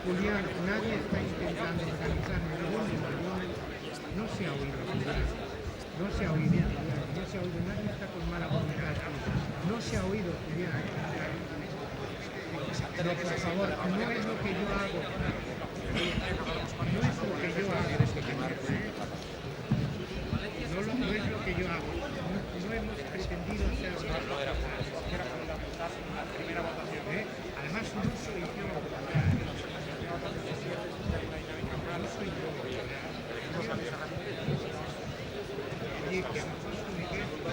Julián, nadie está intentando organizar ningún reunión. No se ha oído, Julián. No se ha oído, Julián. No se ha oído. Nadie está con mala voluntad. No se ha oído, Julián. Pero, por favor, no es lo que yo hago. No es lo que yo hago. No es lo que yo hago. No hemos pretendido hacerlo. Además, no soy yo. No soy yo. Oye, que a lo mejor es un ejemplo.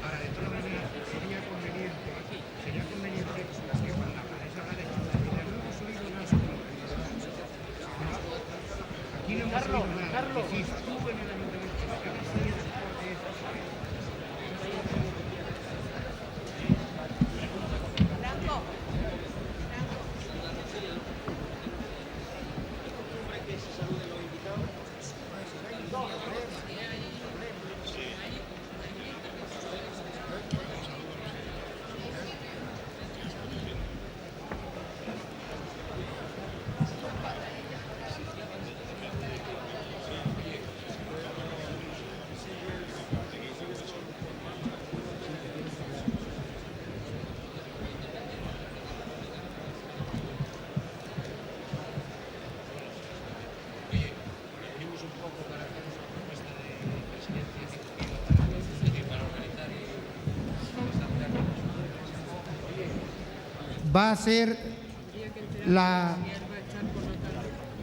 Ahora, de todas maneras, sería conveniente que cuando aparece hablar de Chile, no hemos oído nada sobre lo que aquí no hemos oído nada. Si estuvo en el ayuntamiento, que no soy el soporte de eso. Va a ser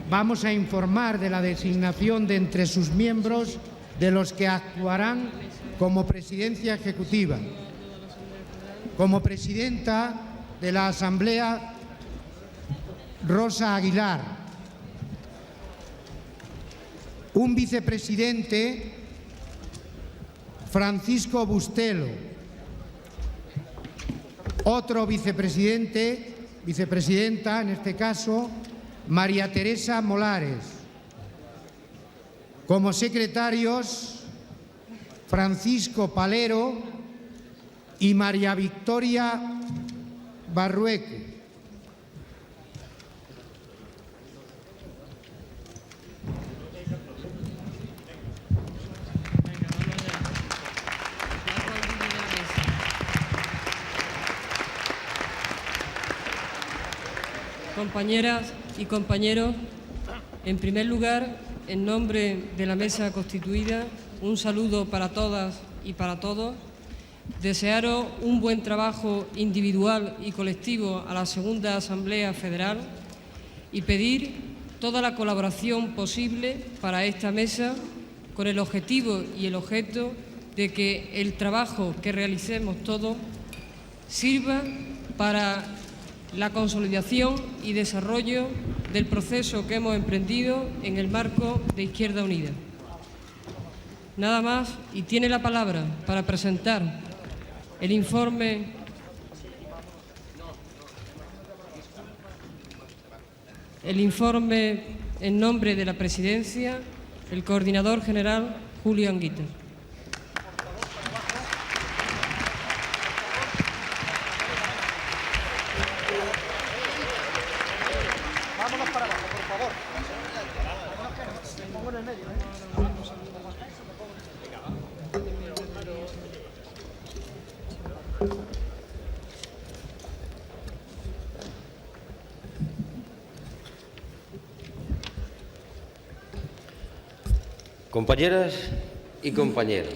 vamos a informar de la designación de entre sus miembros de los que actuarán como presidencia ejecutiva. Como presidenta de la Asamblea, Rosa Aguilar. Un vicepresidente, Francisco Bustelo. Otro vicepresidenta, en este caso, María Teresa Molares. Como secretarios, Francisco Palero y María Victoria Barrueque. Compañeras y compañeros, en primer lugar, en nombre de la mesa constituida, un saludo para todas y para todos. Desearos un buen trabajo individual y colectivo a la segunda Asamblea Federal y pedir toda la colaboración posible para esta mesa con el objetivo y el objeto de que el trabajo que realicemos todos sirva para la consolidación y desarrollo del proceso que hemos emprendido en el marco de Izquierda Unida. Nada más, y tiene la palabra para presentar el informe en nombre de la Presidencia, el coordinador general Julio Anguita. Compañeras y compañeros,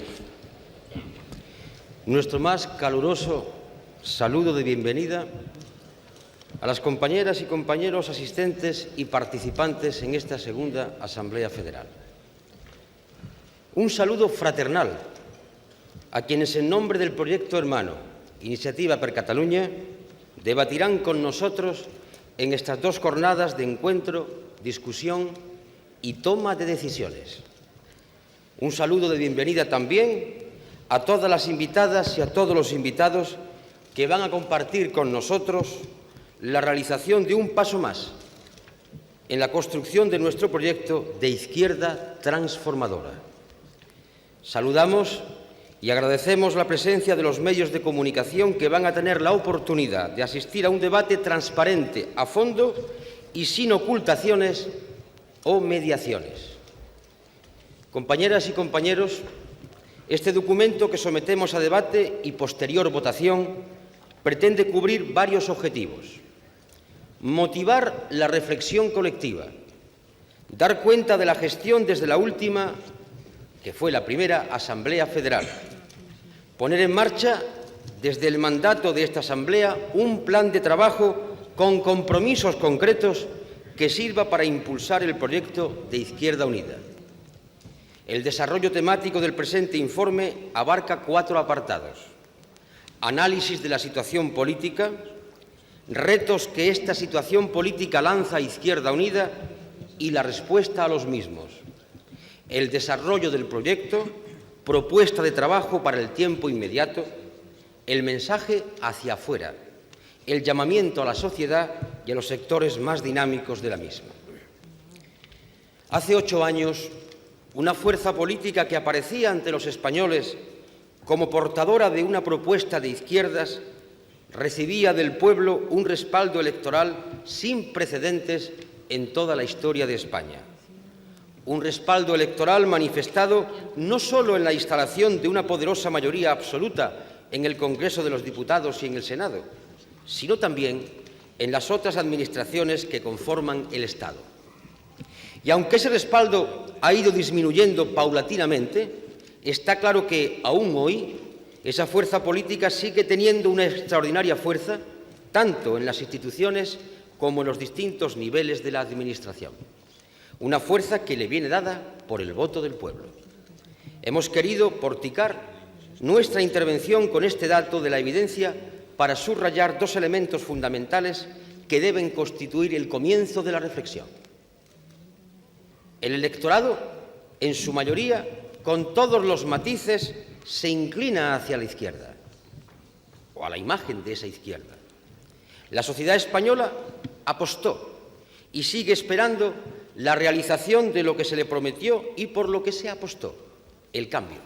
nuestro más caluroso saludo de bienvenida a las compañeras y compañeros asistentes y participantes en esta segunda Asamblea Federal. Un saludo fraternal a quienes en nombre del proyecto hermano Iniciativa per Catalunya debatirán con nosotros en estas dos jornadas de encuentro, discusión y toma de decisiones. Un saludo de bienvenida también a todas las invitadas y a todos los invitados que van a compartir con nosotros la realización de un paso más en la construcción de nuestro proyecto de izquierda transformadora. Saludamos y agradecemos la presencia de los medios de comunicación que van a tener la oportunidad de asistir a un debate transparente, a fondo y sin ocultaciones o mediaciones. Compañeras y compañeros, este documento que sometemos a debate y posterior votación pretende cubrir varios objetivos. Motivar la reflexión colectiva, dar cuenta de la gestión desde la última, que fue la primera Asamblea Federal, poner en marcha, desde el mandato de esta Asamblea, un plan de trabajo con compromisos concretos que sirva para impulsar el proyecto de Izquierda Unida. El desarrollo temático del presente informe abarca 4 apartados: análisis de la situación política, retos que esta situación política lanza a Izquierda Unida y la respuesta a los mismos, el desarrollo del proyecto, propuesta de trabajo para el tiempo inmediato, el mensaje hacia afuera, el llamamiento a la sociedad y a los sectores más dinámicos de la misma. Hace 8 años, una fuerza política que aparecía ante los españoles como portadora de una propuesta de izquierdas recibía del pueblo un respaldo electoral sin precedentes en toda la historia de España. Un respaldo electoral manifestado no solo en la instalación de una poderosa mayoría absoluta en el Congreso de los Diputados y en el Senado, sino también en las otras administraciones que conforman el Estado. Y aunque ese respaldo ha ido disminuyendo paulatinamente, está claro que aún hoy esa fuerza política sigue teniendo una extraordinaria fuerza, tanto en las instituciones como en los distintos niveles de la Administración. Una fuerza que le viene dada por el voto del pueblo. Hemos querido porticar nuestra intervención con este dato de la evidencia para subrayar 2 elementos fundamentales que deben constituir el comienzo de la reflexión. El electorado, en su mayoría, con todos los matices, se inclina hacia la izquierda, o a la imagen de esa izquierda. La sociedad española apostó y sigue esperando la realización de lo que se le prometió y por lo que se apostó, el cambio.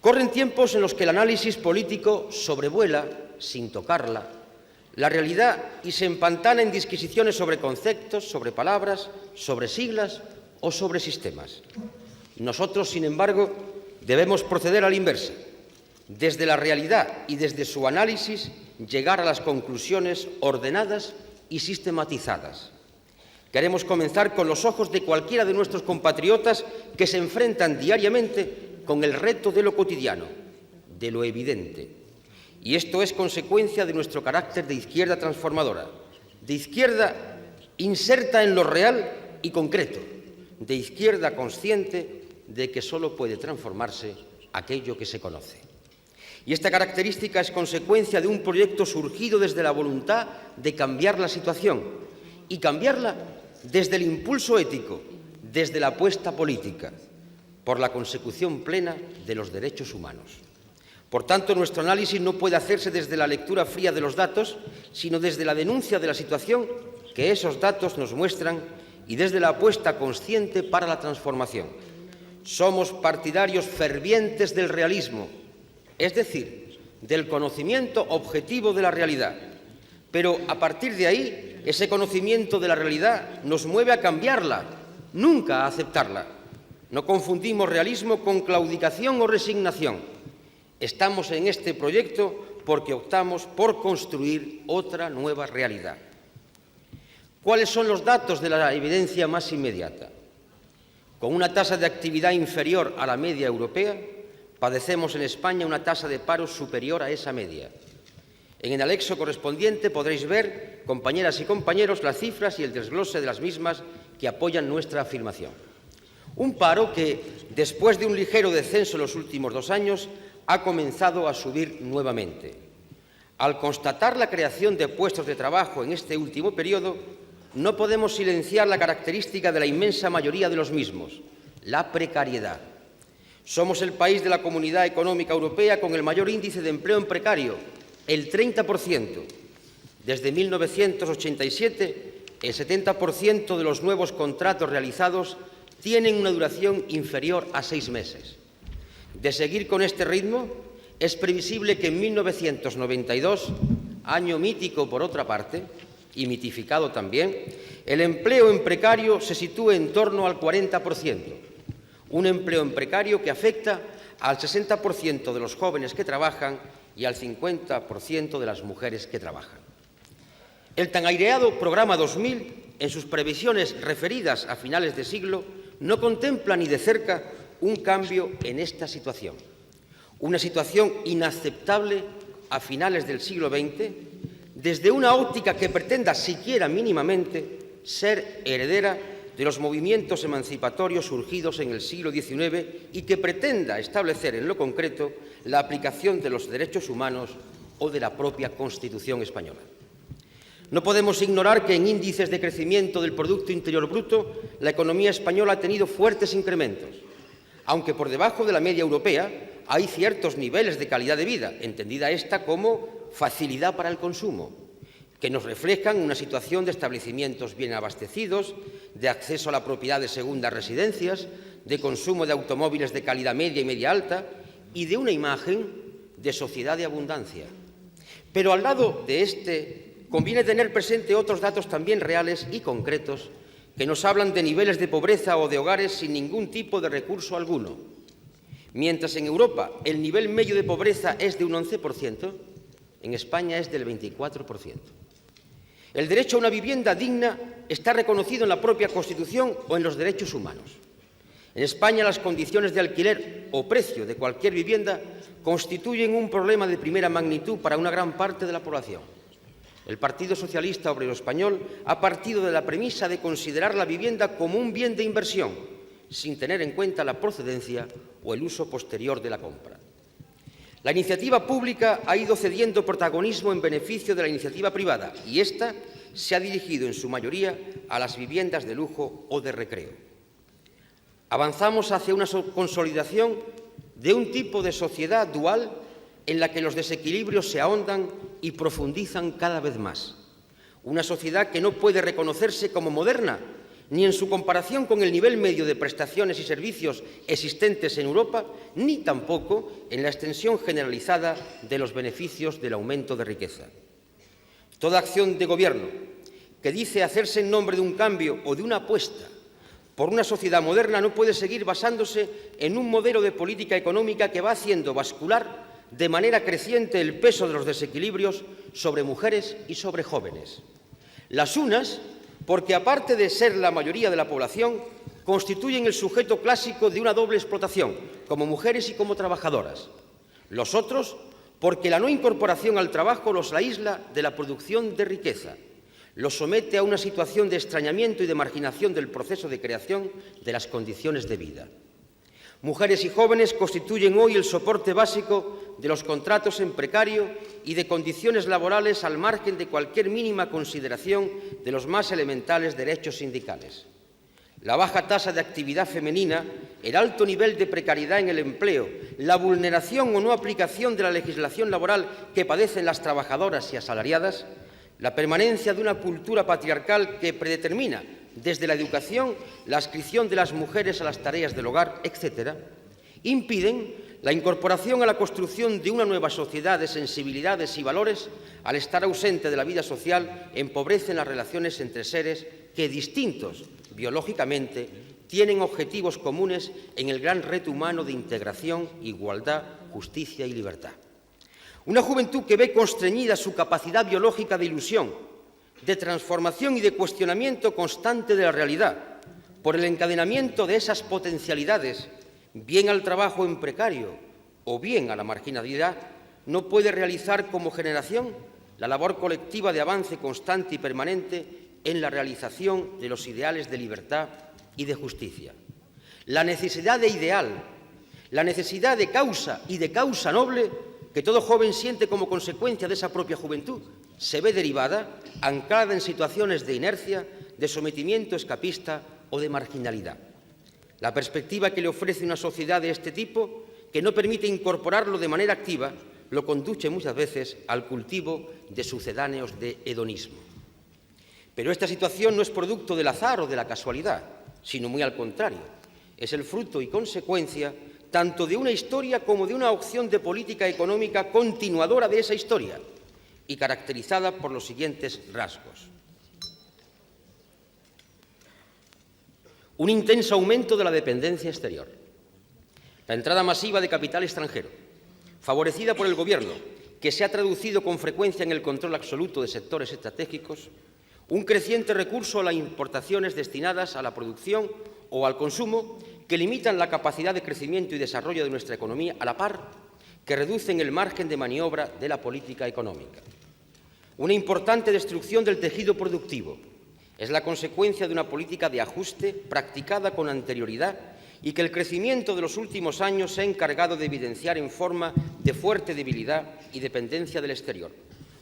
Corren tiempos en los que el análisis político sobrevuela, sin tocarla, la realidad y se empantana en disquisiciones sobre conceptos, sobre palabras, sobre siglas o sobre sistemas. Nosotros, sin embargo, debemos proceder a la inversa. Desde la realidad y desde su análisis, llegar a las conclusiones ordenadas y sistematizadas. Queremos comenzar con los ojos de cualquiera de nuestros compatriotas que se enfrentan diariamente con el reto de lo cotidiano, de lo evidente. Y esto es consecuencia de nuestro carácter de izquierda transformadora, de izquierda inserta en lo real y concreto, de izquierda consciente de que solo puede transformarse aquello que se conoce. Y esta característica es consecuencia de un proyecto surgido desde la voluntad de cambiar la situación y cambiarla desde el impulso ético, desde la apuesta política, por la consecución plena de los derechos humanos. Por tanto, nuestro análisis no puede hacerse desde la lectura fría de los datos, sino desde la denuncia de la situación que esos datos nos muestran y desde la apuesta consciente para la transformación. Somos partidarios fervientes del realismo, es decir, del conocimiento objetivo de la realidad. Pero a partir de ahí, ese conocimiento de la realidad nos mueve a cambiarla, nunca a aceptarla. No confundimos realismo con claudicación o resignación. Estamos en este proyecto porque optamos por construir otra nueva realidad. ¿Cuáles son los datos de la evidencia más inmediata? Con una tasa de actividad inferior a la media europea, padecemos en España una tasa de paro superior a esa media. En el anexo correspondiente podréis ver, compañeras y compañeros, las cifras y el desglose de las mismas que apoyan nuestra afirmación. Un paro que, después de un ligero descenso en los últimos 2 años, ha comenzado a subir nuevamente. Al constatar la creación de puestos de trabajo en este último periodo, no podemos silenciar la característica de la inmensa mayoría de los mismos, la precariedad. Somos el país de la Comunidad Económica Europea con el mayor índice de empleo en precario, el 30%. Desde 1987, el 70% de los nuevos contratos realizados tienen una duración inferior a 6 meses. De seguir con este ritmo, es previsible que en 1992, año mítico por otra parte, y mitificado también, el empleo en precario se sitúe en torno al 40%, un empleo en precario que afecta al 60% de los jóvenes que trabajan y al 50% de las mujeres que trabajan. El tan aireado Programa 2000, en sus previsiones referidas a finales de siglo, no contempla ni de cerca un cambio en esta situación. Una situación inaceptable a finales del siglo XX, desde una óptica que pretenda siquiera mínimamente ser heredera de los movimientos emancipatorios surgidos en el siglo XIX y que pretenda establecer en lo concreto la aplicación de los derechos humanos o de la propia Constitución española. No podemos ignorar que en índices de crecimiento del Producto Interior Bruto la economía española ha tenido fuertes incrementos, aunque por debajo de la media europea hay ciertos niveles de calidad de vida, entendida esta como facilidad para el consumo, que nos reflejan una situación de establecimientos bien abastecidos, de acceso a la propiedad de segundas residencias, de consumo de automóviles de calidad media y media alta y de una imagen de sociedad de abundancia. Pero al lado de este conviene tener presente otros datos también reales y concretos que nos hablan de niveles de pobreza o de hogares sin ningún tipo de recurso alguno. Mientras en Europa el nivel medio de pobreza es de un 11%, en España es del 24%. El derecho a una vivienda digna está reconocido en la propia Constitución o en los derechos humanos. En España las condiciones de alquiler o precio de cualquier vivienda constituyen un problema de primera magnitud para una gran parte de la población. El Partido Socialista Obrero Español ha partido de la premisa de considerar la vivienda como un bien de inversión, sin tener en cuenta la procedencia o el uso posterior de la compra. La iniciativa pública ha ido cediendo protagonismo en beneficio de la iniciativa privada y ésta se ha dirigido en su mayoría a las viviendas de lujo o de recreo. Avanzamos hacia una consolidación de un tipo de sociedad dual en la que los desequilibrios se ahondan y profundizan cada vez más. Una sociedad que no puede reconocerse como moderna, ni en su comparación con el nivel medio de prestaciones y servicios existentes en Europa, ni tampoco en la extensión generalizada de los beneficios del aumento de riqueza. Toda acción de gobierno que dice hacerse en nombre de un cambio o de una apuesta por una sociedad moderna no puede seguir basándose en un modelo de política económica que va haciendo bascular de manera creciente el peso de los desequilibrios sobre mujeres y sobre jóvenes. Las unas, porque aparte de ser la mayoría de la población, constituyen el sujeto clásico de una doble explotación, como mujeres y como trabajadoras. Los otros, porque la no incorporación al trabajo los aísla de la producción de riqueza, los somete a una situación de extrañamiento y de marginación del proceso de creación de las condiciones de vida. Mujeres y jóvenes constituyen hoy el soporte básico de los contratos en precario y de condiciones laborales al margen de cualquier mínima consideración de los más elementales derechos sindicales. La baja tasa de actividad femenina, el alto nivel de precariedad en el empleo, la vulneración o no aplicación de la legislación laboral que padecen las trabajadoras y asalariadas, la permanencia de una cultura patriarcal que predetermina desde la educación la adscripción de las mujeres a las tareas del hogar, etc., impiden la incorporación a la construcción de una nueva sociedad de sensibilidades y valores, al estar ausente de la vida social, empobrecen las relaciones entre seres que, distintos biológicamente, tienen objetivos comunes en el gran reto humano de integración, igualdad, justicia y libertad. Una juventud que ve constreñida su capacidad biológica de ilusión, de transformación y de cuestionamiento constante de la realidad, por el encadenamiento de esas potencialidades, bien al trabajo en precario o bien a la marginalidad, no puede realizar como generación la labor colectiva de avance constante y permanente en la realización de los ideales de libertad y de justicia. La necesidad de ideal, la necesidad de causa y de causa noble que todo joven siente como consecuencia de esa propia juventud, se ve derivada, anclada en situaciones de inercia, de sometimiento escapista o de marginalidad. La perspectiva que le ofrece una sociedad de este tipo, que no permite incorporarlo de manera activa, lo conduce muchas veces al cultivo de sucedáneos de hedonismo. Pero esta situación no es producto del azar o de la casualidad, sino muy al contrario. Es el fruto y consecuencia tanto de una historia como de una opción de política económica continuadora de esa historia y caracterizada por los siguientes rasgos. Un intenso aumento de la dependencia exterior. La entrada masiva de capital extranjero, favorecida por el Gobierno, que se ha traducido con frecuencia en el control absoluto de sectores estratégicos, un creciente recurso a las importaciones destinadas a la producción o al consumo que limitan la capacidad de crecimiento y desarrollo de nuestra economía a la par que reducen el margen de maniobra de la política económica. Una importante destrucción del tejido productivo es la consecuencia de una política de ajuste practicada con anterioridad y que el crecimiento de los últimos años se ha encargado de evidenciar en forma de fuerte debilidad y dependencia del exterior.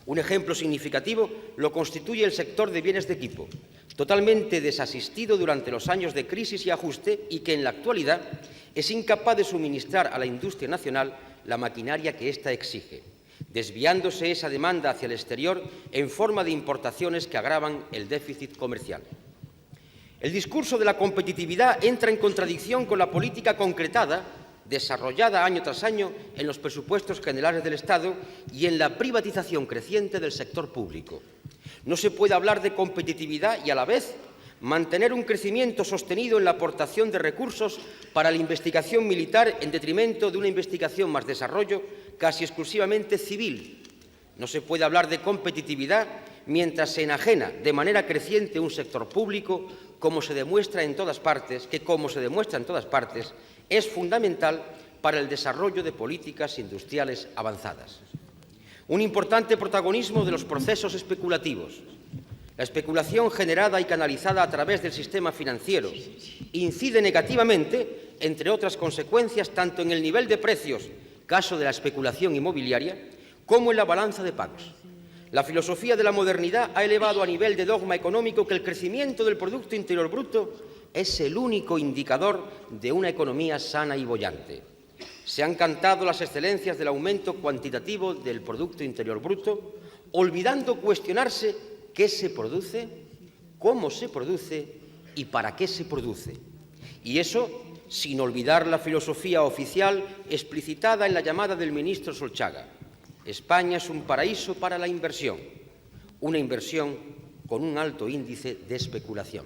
Un ejemplo significativo lo constituye el sector de bienes de equipo, totalmente desasistido durante los años de crisis y ajuste y que en la actualidad es incapaz de suministrar a la industria nacional la maquinaria que ésta exige, desviándose esa demanda hacia el exterior en forma de importaciones que agravan el déficit comercial. El discurso de la competitividad entra en contradicción con la política concretada, desarrollada año tras año en los presupuestos generales del Estado y en la privatización creciente del sector público. No se puede hablar de competitividad y, a la vez, mantener un crecimiento sostenido en la aportación de recursos para la investigación militar en detrimento de una investigación más desarrollo casi exclusivamente civil. No se puede hablar de competitividad mientras se enajena de manera creciente un sector público como se demuestra en todas partes, es fundamental para el desarrollo de políticas industriales avanzadas. Un importante protagonismo de los procesos especulativos. La especulación generada y canalizada a través del sistema financiero incide negativamente, entre otras consecuencias, tanto en el nivel de precios, caso de la especulación inmobiliaria, como en la balanza de pagos. La filosofía de la modernidad ha elevado a nivel de dogma económico que el crecimiento del Producto Interior Bruto es el único indicador de una economía sana y boyante. Se han cantado las excelencias del aumento cuantitativo del Producto Interior Bruto, olvidando cuestionarse qué se produce, cómo se produce y para qué se produce. Y eso sin olvidar la filosofía oficial explicitada en la llamada del ministro Solchaga. España es un paraíso para la inversión, una inversión con un alto índice de especulación.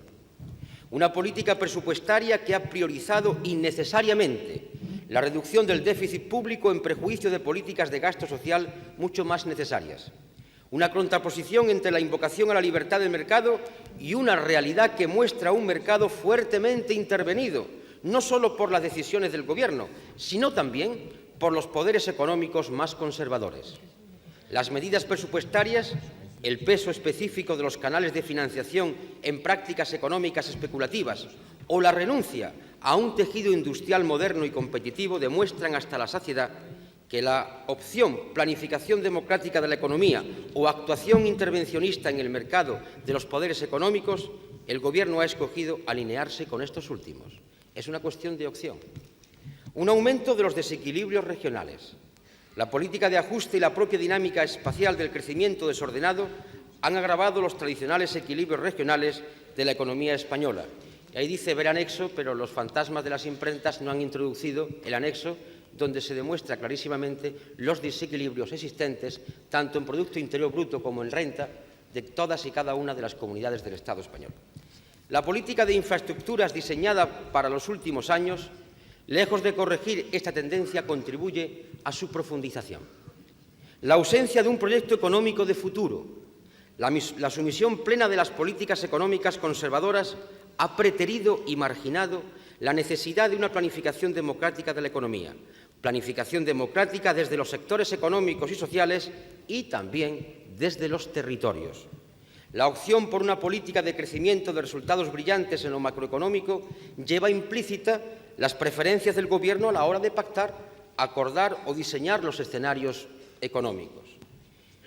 Una política presupuestaria que ha priorizado innecesariamente la reducción del déficit público en prejuicio de políticas de gasto social mucho más necesarias. Una contraposición entre la invocación a la libertad del mercado y una realidad que muestra un mercado fuertemente intervenido, no solo por las decisiones del Gobierno, sino también por los poderes económicos más conservadores. Las medidas presupuestarias, el peso específico de los canales de financiación en prácticas económicas especulativas o la renuncia a un tejido industrial moderno y competitivo demuestran hasta la saciedad que la opción planificación democrática de la economía o actuación intervencionista en el mercado de los poderes económicos, el Gobierno ha escogido alinearse con estos últimos. Es una cuestión de opción. Un aumento de los desequilibrios regionales. La política de ajuste y la propia dinámica espacial del crecimiento desordenado han agravado los tradicionales equilibrios regionales de la economía española. Y ahí dice ver anexo, pero los fantasmas de las imprentas no han introducido el anexo donde se demuestra clarísimamente los desequilibrios existentes tanto en Producto Interior Bruto como en renta de todas y cada una de las comunidades del Estado español. La política de infraestructuras diseñada para los últimos años, lejos de corregir esta tendencia, contribuye a su profundización. La ausencia de un proyecto económico de futuro, la sumisión plena de las políticas económicas conservadoras ha preterido y marginado la necesidad de una planificación democrática de la economía, planificación democrática desde los sectores económicos y sociales y también desde los territorios. La opción por una política de crecimiento de resultados brillantes en lo macroeconómico lleva implícita las preferencias del Gobierno a la hora de pactar, acordar o diseñar los escenarios económicos.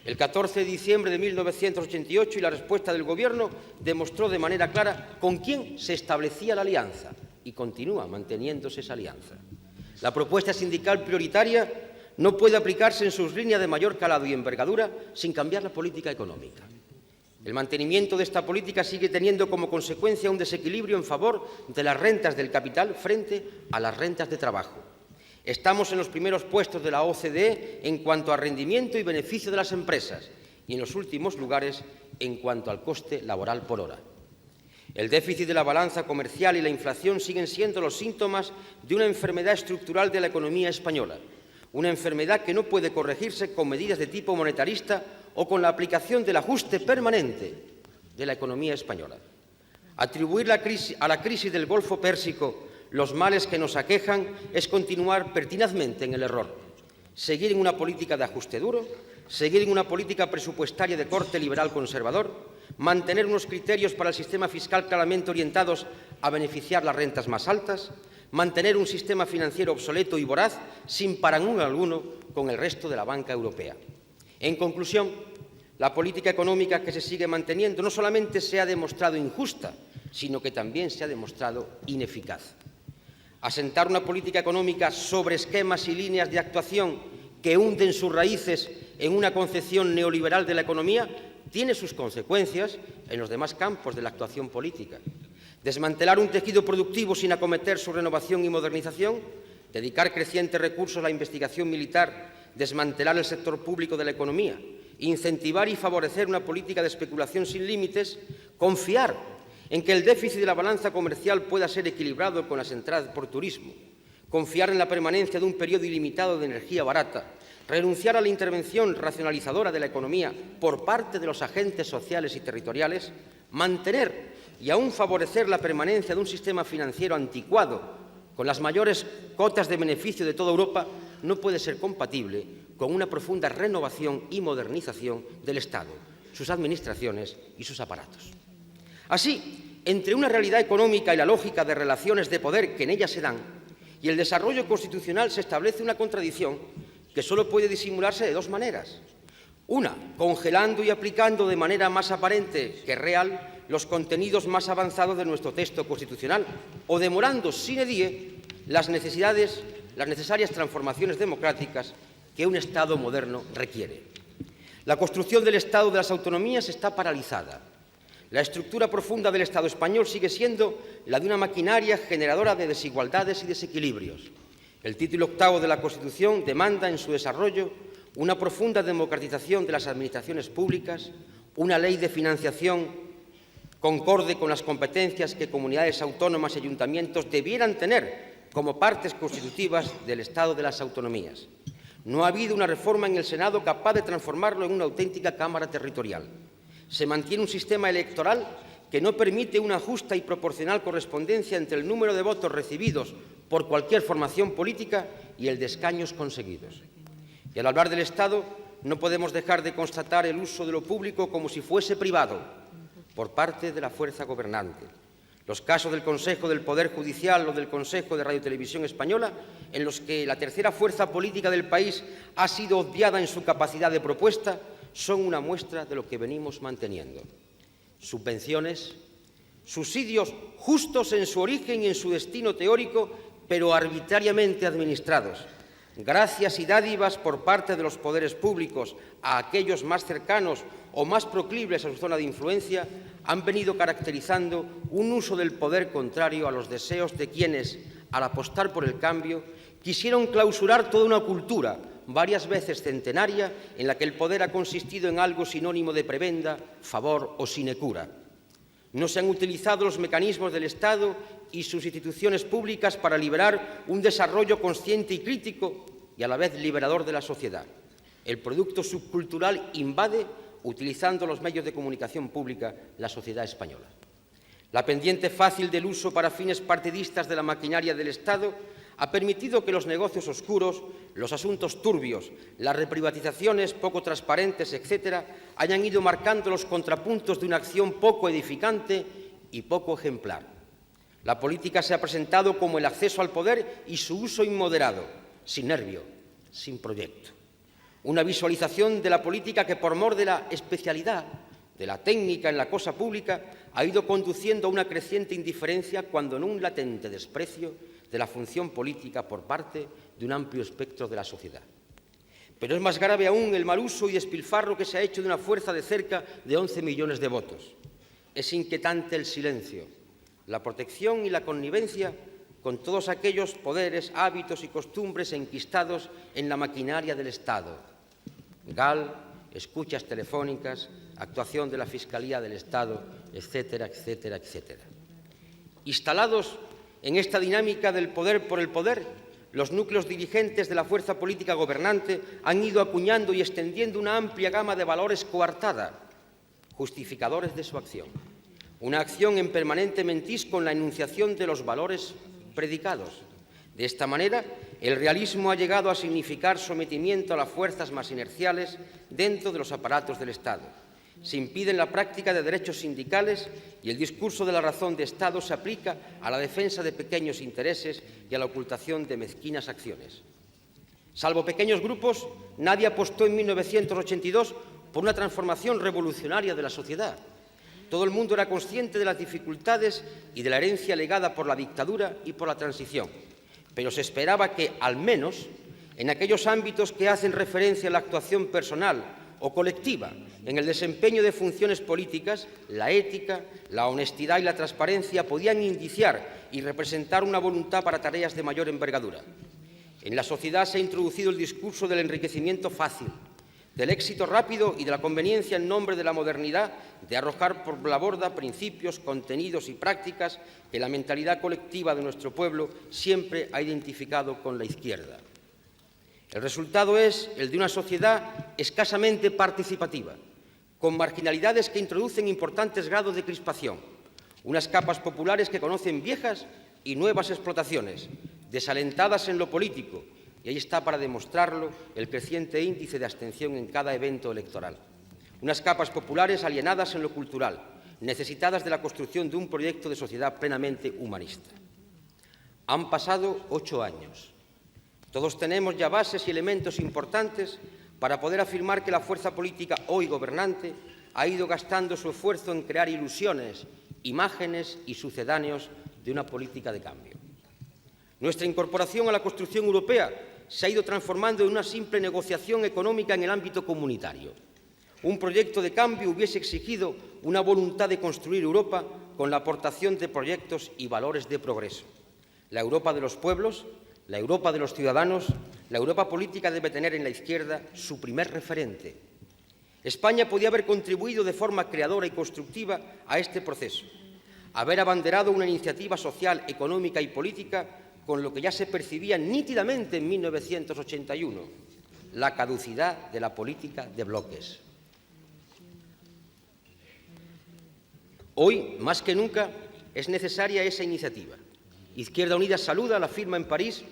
El 14 de diciembre de 1988 y la respuesta del Gobierno demostró de manera clara con quién se establecía la alianza y continúa manteniéndose esa alianza. La propuesta sindical prioritaria no puede aplicarse en sus líneas de mayor calado y envergadura sin cambiar la política económica. El mantenimiento de esta política sigue teniendo como consecuencia un desequilibrio en favor de las rentas del capital frente a las rentas de trabajo. Estamos en los primeros puestos de la OCDE en cuanto a rendimiento y beneficio de las empresas y en los últimos lugares en cuanto al coste laboral por hora. El déficit de la balanza comercial y la inflación siguen siendo los síntomas de una enfermedad estructural de la economía española, una enfermedad que no puede corregirse con medidas de tipo monetarista o con la aplicación del ajuste permanente de la economía española. Atribuir a la crisis del Golfo Pérsico los males que nos aquejan es continuar pertinazmente en el error. Seguir en una política de ajuste duro, seguir en una política presupuestaria de corte liberal conservador, mantener unos criterios para el sistema fiscal claramente orientados a beneficiar las rentas más altas, mantener un sistema financiero obsoleto y voraz sin parangón alguno con el resto de la banca europea. En conclusión, la política económica que se sigue manteniendo no solamente se ha demostrado injusta, sino que también se ha demostrado ineficaz. Asentar una política económica sobre esquemas y líneas de actuación que hunden sus raíces en una concepción neoliberal de la economía tiene sus consecuencias en los demás campos de la actuación política. Desmantelar un tejido productivo sin acometer su renovación y modernización, dedicar crecientes recursos a la investigación militar, desmantelar el sector público de la economía, incentivar y favorecer una política de especulación sin límites, confiar en que el déficit de la balanza comercial pueda ser equilibrado con las entradas por turismo, confiar en la permanencia de un periodo ilimitado de energía barata, renunciar a la intervención racionalizadora de la economía por parte de los agentes sociales y territoriales, mantener y aún favorecer la permanencia de un sistema financiero anticuado con las mayores cotas de beneficio de toda Europa no puede ser compatible con una profunda renovación y modernización del Estado, sus administraciones y sus aparatos. Así, entre una realidad económica y la lógica de relaciones de poder que en ella se dan y el desarrollo constitucional se establece una contradicción que solo puede disimularse de dos maneras. Una, congelando y aplicando de manera más aparente que real los contenidos más avanzados de nuestro texto constitucional o demorando sine die las necesarias transformaciones democráticas que un Estado moderno requiere. La construcción del Estado de las autonomías está paralizada. La estructura profunda del Estado español sigue siendo la de una maquinaria generadora de desigualdades y desequilibrios. El título 8º de la Constitución demanda en su desarrollo una profunda democratización de las administraciones públicas, una ley de financiación concorde con las competencias que comunidades autónomas y ayuntamientos debieran tener como partes constitutivas del Estado de las autonomías. No ha habido una reforma en el Senado capaz de transformarlo en una auténtica Cámara territorial. Se mantiene un sistema electoral que no permite una justa y proporcional correspondencia entre el número de votos recibidos por cualquier formación política y el de escaños conseguidos. Y al hablar del Estado, no podemos dejar de constatar el uso de lo público como si fuese privado por parte de la fuerza gobernante. Los casos del Consejo del Poder Judicial o del Consejo de Radio y Televisión Española, en los que la tercera fuerza política del país ha sido obviada en su capacidad de propuesta, son una muestra de lo que venimos manteniendo. Subvenciones, subsidios justos en su origen y en su destino teórico, pero arbitrariamente administrados, gracias y dádivas por parte de los poderes públicos a aquellos más cercanos o más proclives a su zona de influencia, han venido caracterizando un uso del poder contrario a los deseos de quienes, al apostar por el cambio, quisieron clausurar toda una cultura, varias veces centenaria, en la que el poder ha consistido en algo sinónimo de prebenda, favor o sinecura. No se han utilizado los mecanismos del Estado y sus instituciones públicas para liberar un desarrollo consciente y crítico y a la vez liberador de la sociedad. El producto subcultural invade, utilizando los medios de comunicación pública, la sociedad española. La pendiente fácil del uso para fines partidistas de la maquinaria del Estado ha permitido que los negocios oscuros, los asuntos turbios, las reprivatizaciones poco transparentes, etc., hayan ido marcando los contrapuntos de una acción poco edificante y poco ejemplar. La política se ha presentado como el acceso al poder y su uso inmoderado, sin nervio, sin proyecto. Una visualización de la política que, por mor de la especialidad, de la técnica en la cosa pública, ha ido conduciendo a una creciente indiferencia cuando no un latente desprecio de la función política por parte de un amplio espectro de la sociedad. Pero es más grave aún el mal uso y despilfarro que se ha hecho de una fuerza de cerca de 11 millones de votos. Es inquietante el silencio, la protección y la connivencia con todos aquellos poderes, hábitos y costumbres enquistados en la maquinaria del Estado. GAL, escuchas telefónicas, actuación de la Fiscalía del Estado, etcétera, etcétera, etcétera. Instalados en esta dinámica del poder por el poder, los núcleos dirigentes de la fuerza política gobernante han ido acuñando y extendiendo una amplia gama de valores coartada, justificadores de su acción. Una acción en permanente mentís con la enunciación de los valores predicados. De esta manera, el realismo ha llegado a significar sometimiento a las fuerzas más inerciales dentro de los aparatos del Estado. Se impide la práctica de derechos sindicales y el discurso de la razón de Estado se aplica a la defensa de pequeños intereses y a la ocultación de mezquinas acciones. Salvo pequeños grupos, nadie apostó en 1982 por una transformación revolucionaria de la sociedad. Todo el mundo era consciente de las dificultades y de la herencia legada por la dictadura y por la transición, pero se esperaba que, al menos, en aquellos ámbitos que hacen referencia a la actuación personal o colectiva, en el desempeño de funciones políticas, la ética, la honestidad y la transparencia podían indiciar y representar una voluntad para tareas de mayor envergadura. En la sociedad se ha introducido el discurso del enriquecimiento fácil, del éxito rápido y de la conveniencia en nombre de la modernidad de arrojar por la borda principios, contenidos y prácticas que la mentalidad colectiva de nuestro pueblo siempre ha identificado con la izquierda. El resultado es el de una sociedad escasamente participativa, con marginalidades que introducen importantes grados de crispación, unas capas populares que conocen viejas y nuevas explotaciones, desalentadas en lo político, y ahí está para demostrarlo el creciente índice de abstención en cada evento electoral. Unas capas populares alienadas en lo cultural, necesitadas de la construcción de un proyecto de sociedad plenamente humanista. Han pasado 8 años. Todos tenemos ya bases y elementos importantes para poder afirmar que la fuerza política hoy gobernante ha ido gastando su esfuerzo en crear ilusiones, imágenes y sucedáneos de una política de cambio. Nuestra incorporación a la construcción europea se ha ido transformando en una simple negociación económica en el ámbito comunitario. Un proyecto de cambio hubiese exigido una voluntad de construir Europa con la aportación de proyectos y valores de progreso. La Europa de los pueblos, la Europa de los ciudadanos, la Europa política debe tener en la izquierda su primer referente. España podía haber contribuido de forma creadora y constructiva a este proceso, haber abanderado una iniciativa social, económica y política con lo que ya se percibía nítidamente en 1981, la caducidad de la política de bloques. Hoy, más que nunca, es necesaria esa iniciativa. Izquierda Unida saluda la firma en París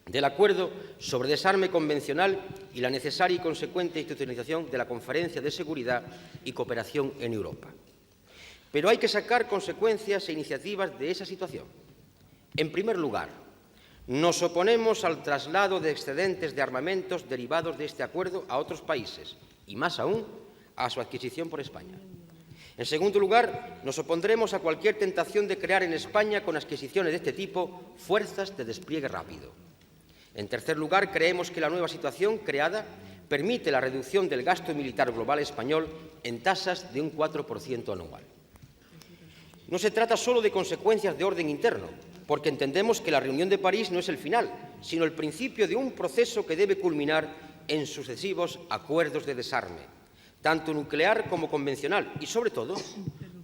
del Acuerdo sobre Desarme Convencional y la necesaria y consecuente institucionalización de la Conferencia de Seguridad y Cooperación en Europa. Pero hay que sacar consecuencias e iniciativas de esa situación. En primer lugar, nos oponemos al traslado de excedentes de armamentos derivados de este acuerdo a otros países y, más aún, a su adquisición por España. En segundo lugar, nos opondremos a cualquier tentación de crear en España, con adquisiciones de este tipo, fuerzas de despliegue rápido. En tercer lugar, creemos que la nueva situación creada permite la reducción del gasto militar global español en tasas de un 4% anual. No se trata solo de consecuencias de orden interno, porque entendemos que la reunión de París no es el final, sino el principio de un proceso que debe culminar en sucesivos acuerdos de desarme, tanto nuclear como convencional, y sobre todo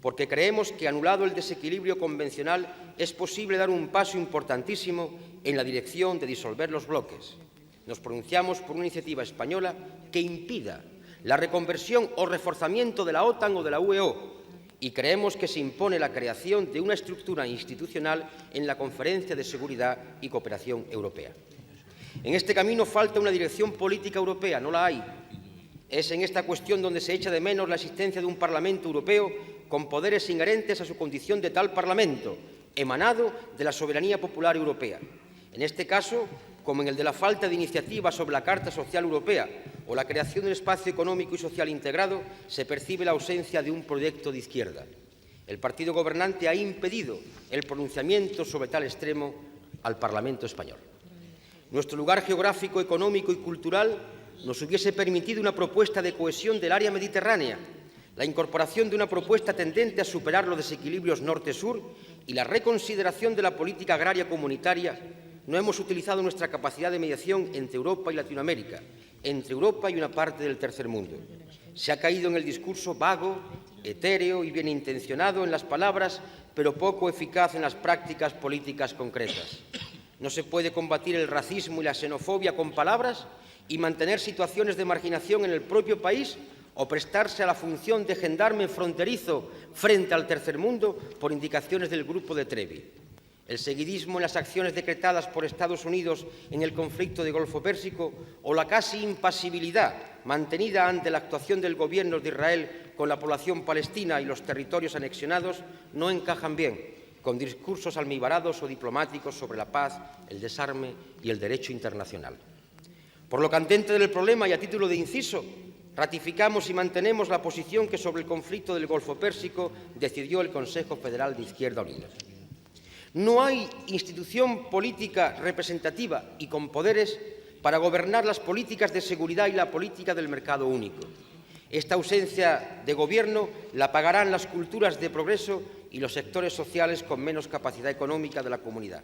porque creemos que, anulado el desequilibrio convencional, es posible dar un paso importantísimo en la dirección de disolver los bloques. Nos pronunciamos por una iniciativa española que impida la reconversión o reforzamiento de la OTAN o de la UEO, y creemos que se impone la creación de una estructura institucional en la Conferencia de Seguridad y Cooperación Europea. En este camino falta una dirección política europea, no la hay. Es en esta cuestión donde se echa de menos la existencia de un Parlamento Europeo con poderes inherentes a su condición de tal Parlamento, emanado de la soberanía popular europea. En este caso, como en el de la falta de iniciativa sobre la Carta Social Europea o la creación de un espacio económico y social integrado, se percibe la ausencia de un proyecto de izquierda. El partido gobernante ha impedido el pronunciamiento sobre tal extremo al Parlamento español. Nuestro lugar geográfico, económico y cultural nos hubiese permitido una propuesta de cohesión del área mediterránea, la incorporación de una propuesta tendente a superar los desequilibrios norte-sur y la reconsideración de la política agraria comunitaria, no hemos utilizado nuestra capacidad de mediación entre Europa y Latinoamérica, entre Europa y una parte del tercer mundo. Se ha caído en el discurso vago, etéreo y bien intencionado en las palabras, pero poco eficaz en las prácticas políticas concretas. No se puede combatir el racismo y la xenofobia con palabras y mantener situaciones de marginación en el propio país o prestarse a la función de gendarme fronterizo frente al tercer mundo por indicaciones del Grupo de Trevi. El seguidismo en las acciones decretadas por Estados Unidos en el conflicto de Golfo Pérsico o la casi impasibilidad mantenida ante la actuación del Gobierno de Israel con la población palestina y los territorios anexionados no encajan bien con discursos almibarados o diplomáticos sobre la paz, el desarme y el derecho internacional. Por lo candente del problema y a título de inciso, ratificamos y mantenemos la posición que sobre el conflicto del Golfo Pérsico decidió el Consejo Federal de Izquierda Unida. No hay institución política representativa y con poderes para gobernar las políticas de seguridad y la política del mercado único. Esta ausencia de gobierno la pagarán las culturas de progreso y los sectores sociales con menos capacidad económica de la comunidad.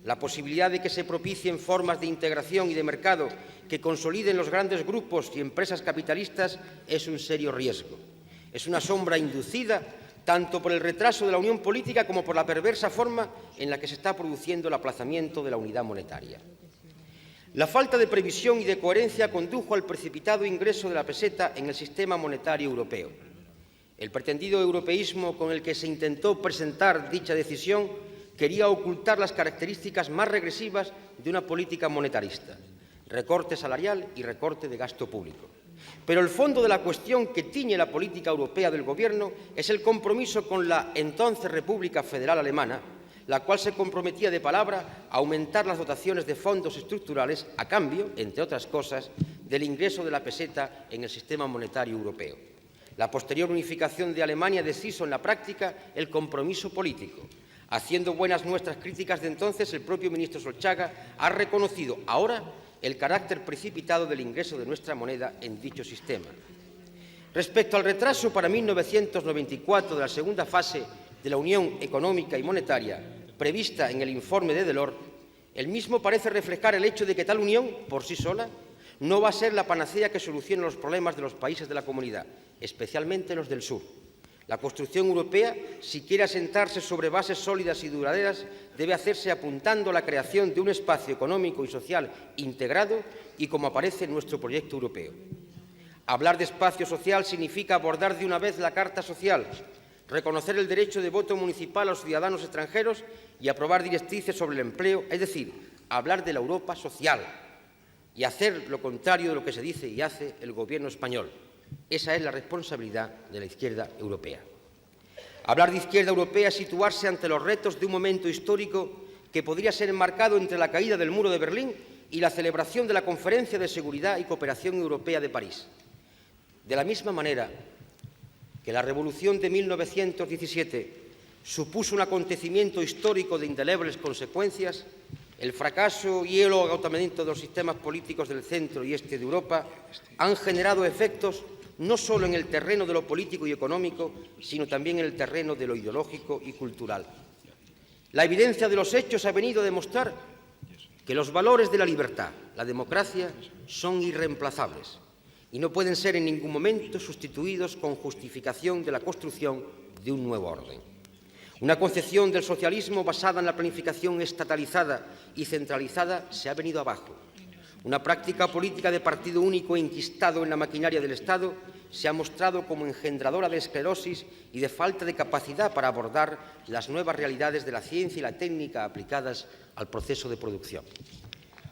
La posibilidad de que se propicien formas de integración y de mercado que consoliden los grandes grupos y empresas capitalistas es un serio riesgo. Es una sombra inducida tanto por el retraso de la unión política como por la perversa forma en la que se está produciendo el aplazamiento de la unidad monetaria. La falta de previsión y de coherencia condujo al precipitado ingreso de la peseta en el sistema monetario europeo. El pretendido europeísmo con el que se intentó presentar dicha decisión quería ocultar las características más regresivas de una política monetarista: recorte salarial y recorte de gasto público. Pero el fondo de la cuestión que tiñe la política europea del Gobierno es el compromiso con la entonces República Federal Alemana, la cual se comprometía de palabra a aumentar las dotaciones de fondos estructurales a cambio, entre otras cosas, del ingreso de la peseta en el sistema monetario europeo. La posterior unificación de Alemania deshizo en la práctica el compromiso político. Haciendo buenas nuestras críticas de entonces, el propio ministro Solchaga ha reconocido ahora el carácter precipitado del ingreso de nuestra moneda en dicho sistema. Respecto al retraso para 1994 de la segunda fase de la Unión Económica y Monetaria prevista en el informe de Delors, el mismo parece reflejar el hecho de que tal unión, por sí sola, no va a ser la panacea que solucione los problemas de los países de la comunidad, especialmente los del sur. La construcción europea, si quiere asentarse sobre bases sólidas y duraderas, debe hacerse apuntando a la creación de un espacio económico y social integrado y como aparece en nuestro proyecto europeo. Hablar de espacio social significa abordar de una vez la Carta Social, reconocer el derecho de voto municipal a los ciudadanos extranjeros y aprobar directrices sobre el empleo, es decir, hablar de la Europa social y hacer lo contrario de lo que se dice y hace el Gobierno español. Esa es la responsabilidad de la izquierda europea. Hablar de izquierda europea es situarse ante los retos de un momento histórico que podría ser enmarcado entre la caída del muro de Berlín y la celebración de la Conferencia de Seguridad y Cooperación Europea de París. De la misma manera que la Revolución de 1917 supuso un acontecimiento histórico de indelebles consecuencias, el fracaso y el agotamiento de los sistemas políticos del centro y este de Europa han generado efectos no solo en el terreno de lo político y económico, sino también en el terreno de lo ideológico y cultural. La evidencia de los hechos ha venido a demostrar que los valores de la libertad, la democracia, son irreemplazables y no pueden ser en ningún momento sustituidos con justificación de la construcción de un nuevo orden. Una concepción del socialismo basada en la planificación estatalizada y centralizada se ha venido abajo. Una práctica política de partido único enquistado en la maquinaria del Estado se ha mostrado como engendradora de esclerosis y de falta de capacidad para abordar las nuevas realidades de la ciencia y la técnica aplicadas al proceso de producción.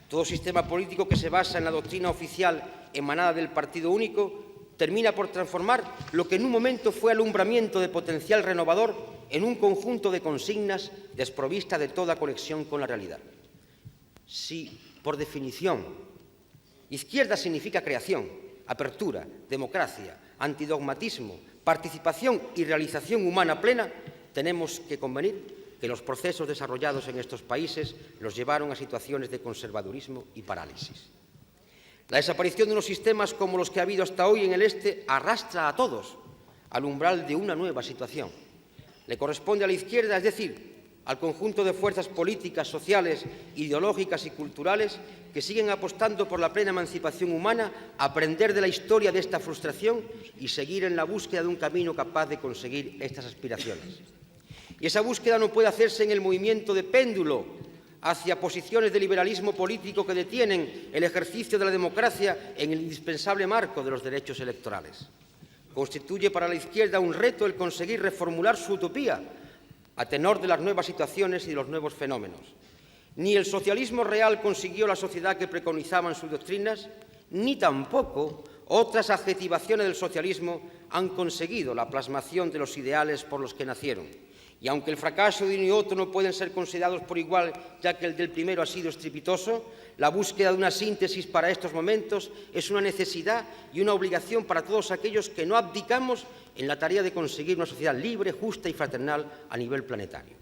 Todo sistema político que se basa en la doctrina oficial emanada del partido único termina por transformar lo que en un momento fue alumbramiento de potencial renovador en un conjunto de consignas desprovista de toda conexión con la realidad. Si, por definición, izquierda significa creación, apertura, democracia, antidogmatismo, participación y realización humana plena, tenemos que convenir que los procesos desarrollados en estos países los llevaron a situaciones de conservadurismo y parálisis. La desaparición de unos sistemas como los que ha habido hasta hoy en el Este arrastra a todos al umbral de una nueva situación. Le corresponde a la izquierda, es decir, al conjunto de fuerzas políticas, sociales, ideológicas y culturales que siguen apostando por la plena emancipación humana, aprender de la historia de esta frustración y seguir en la búsqueda de un camino capaz de conseguir estas aspiraciones. Y esa búsqueda no puede hacerse en el movimiento de péndulo hacia posiciones de liberalismo político que detienen el ejercicio de la democracia en el indispensable marco de los derechos electorales. Constituye para la izquierda un reto el conseguir reformular su utopía a tenor de las nuevas situaciones y de los nuevos fenómenos. Ni el socialismo real consiguió la sociedad que preconizaban sus doctrinas, ni tampoco otras adjetivaciones del socialismo han conseguido la plasmación de los ideales por los que nacieron. Y aunque el fracaso de uno y otro no pueden ser considerados por igual, ya que el del primero ha sido estrepitoso, la búsqueda de una síntesis para estos momentos es una necesidad y una obligación para todos aquellos que no abdicamos en la tarea de conseguir una sociedad libre, justa y fraternal a nivel planetario.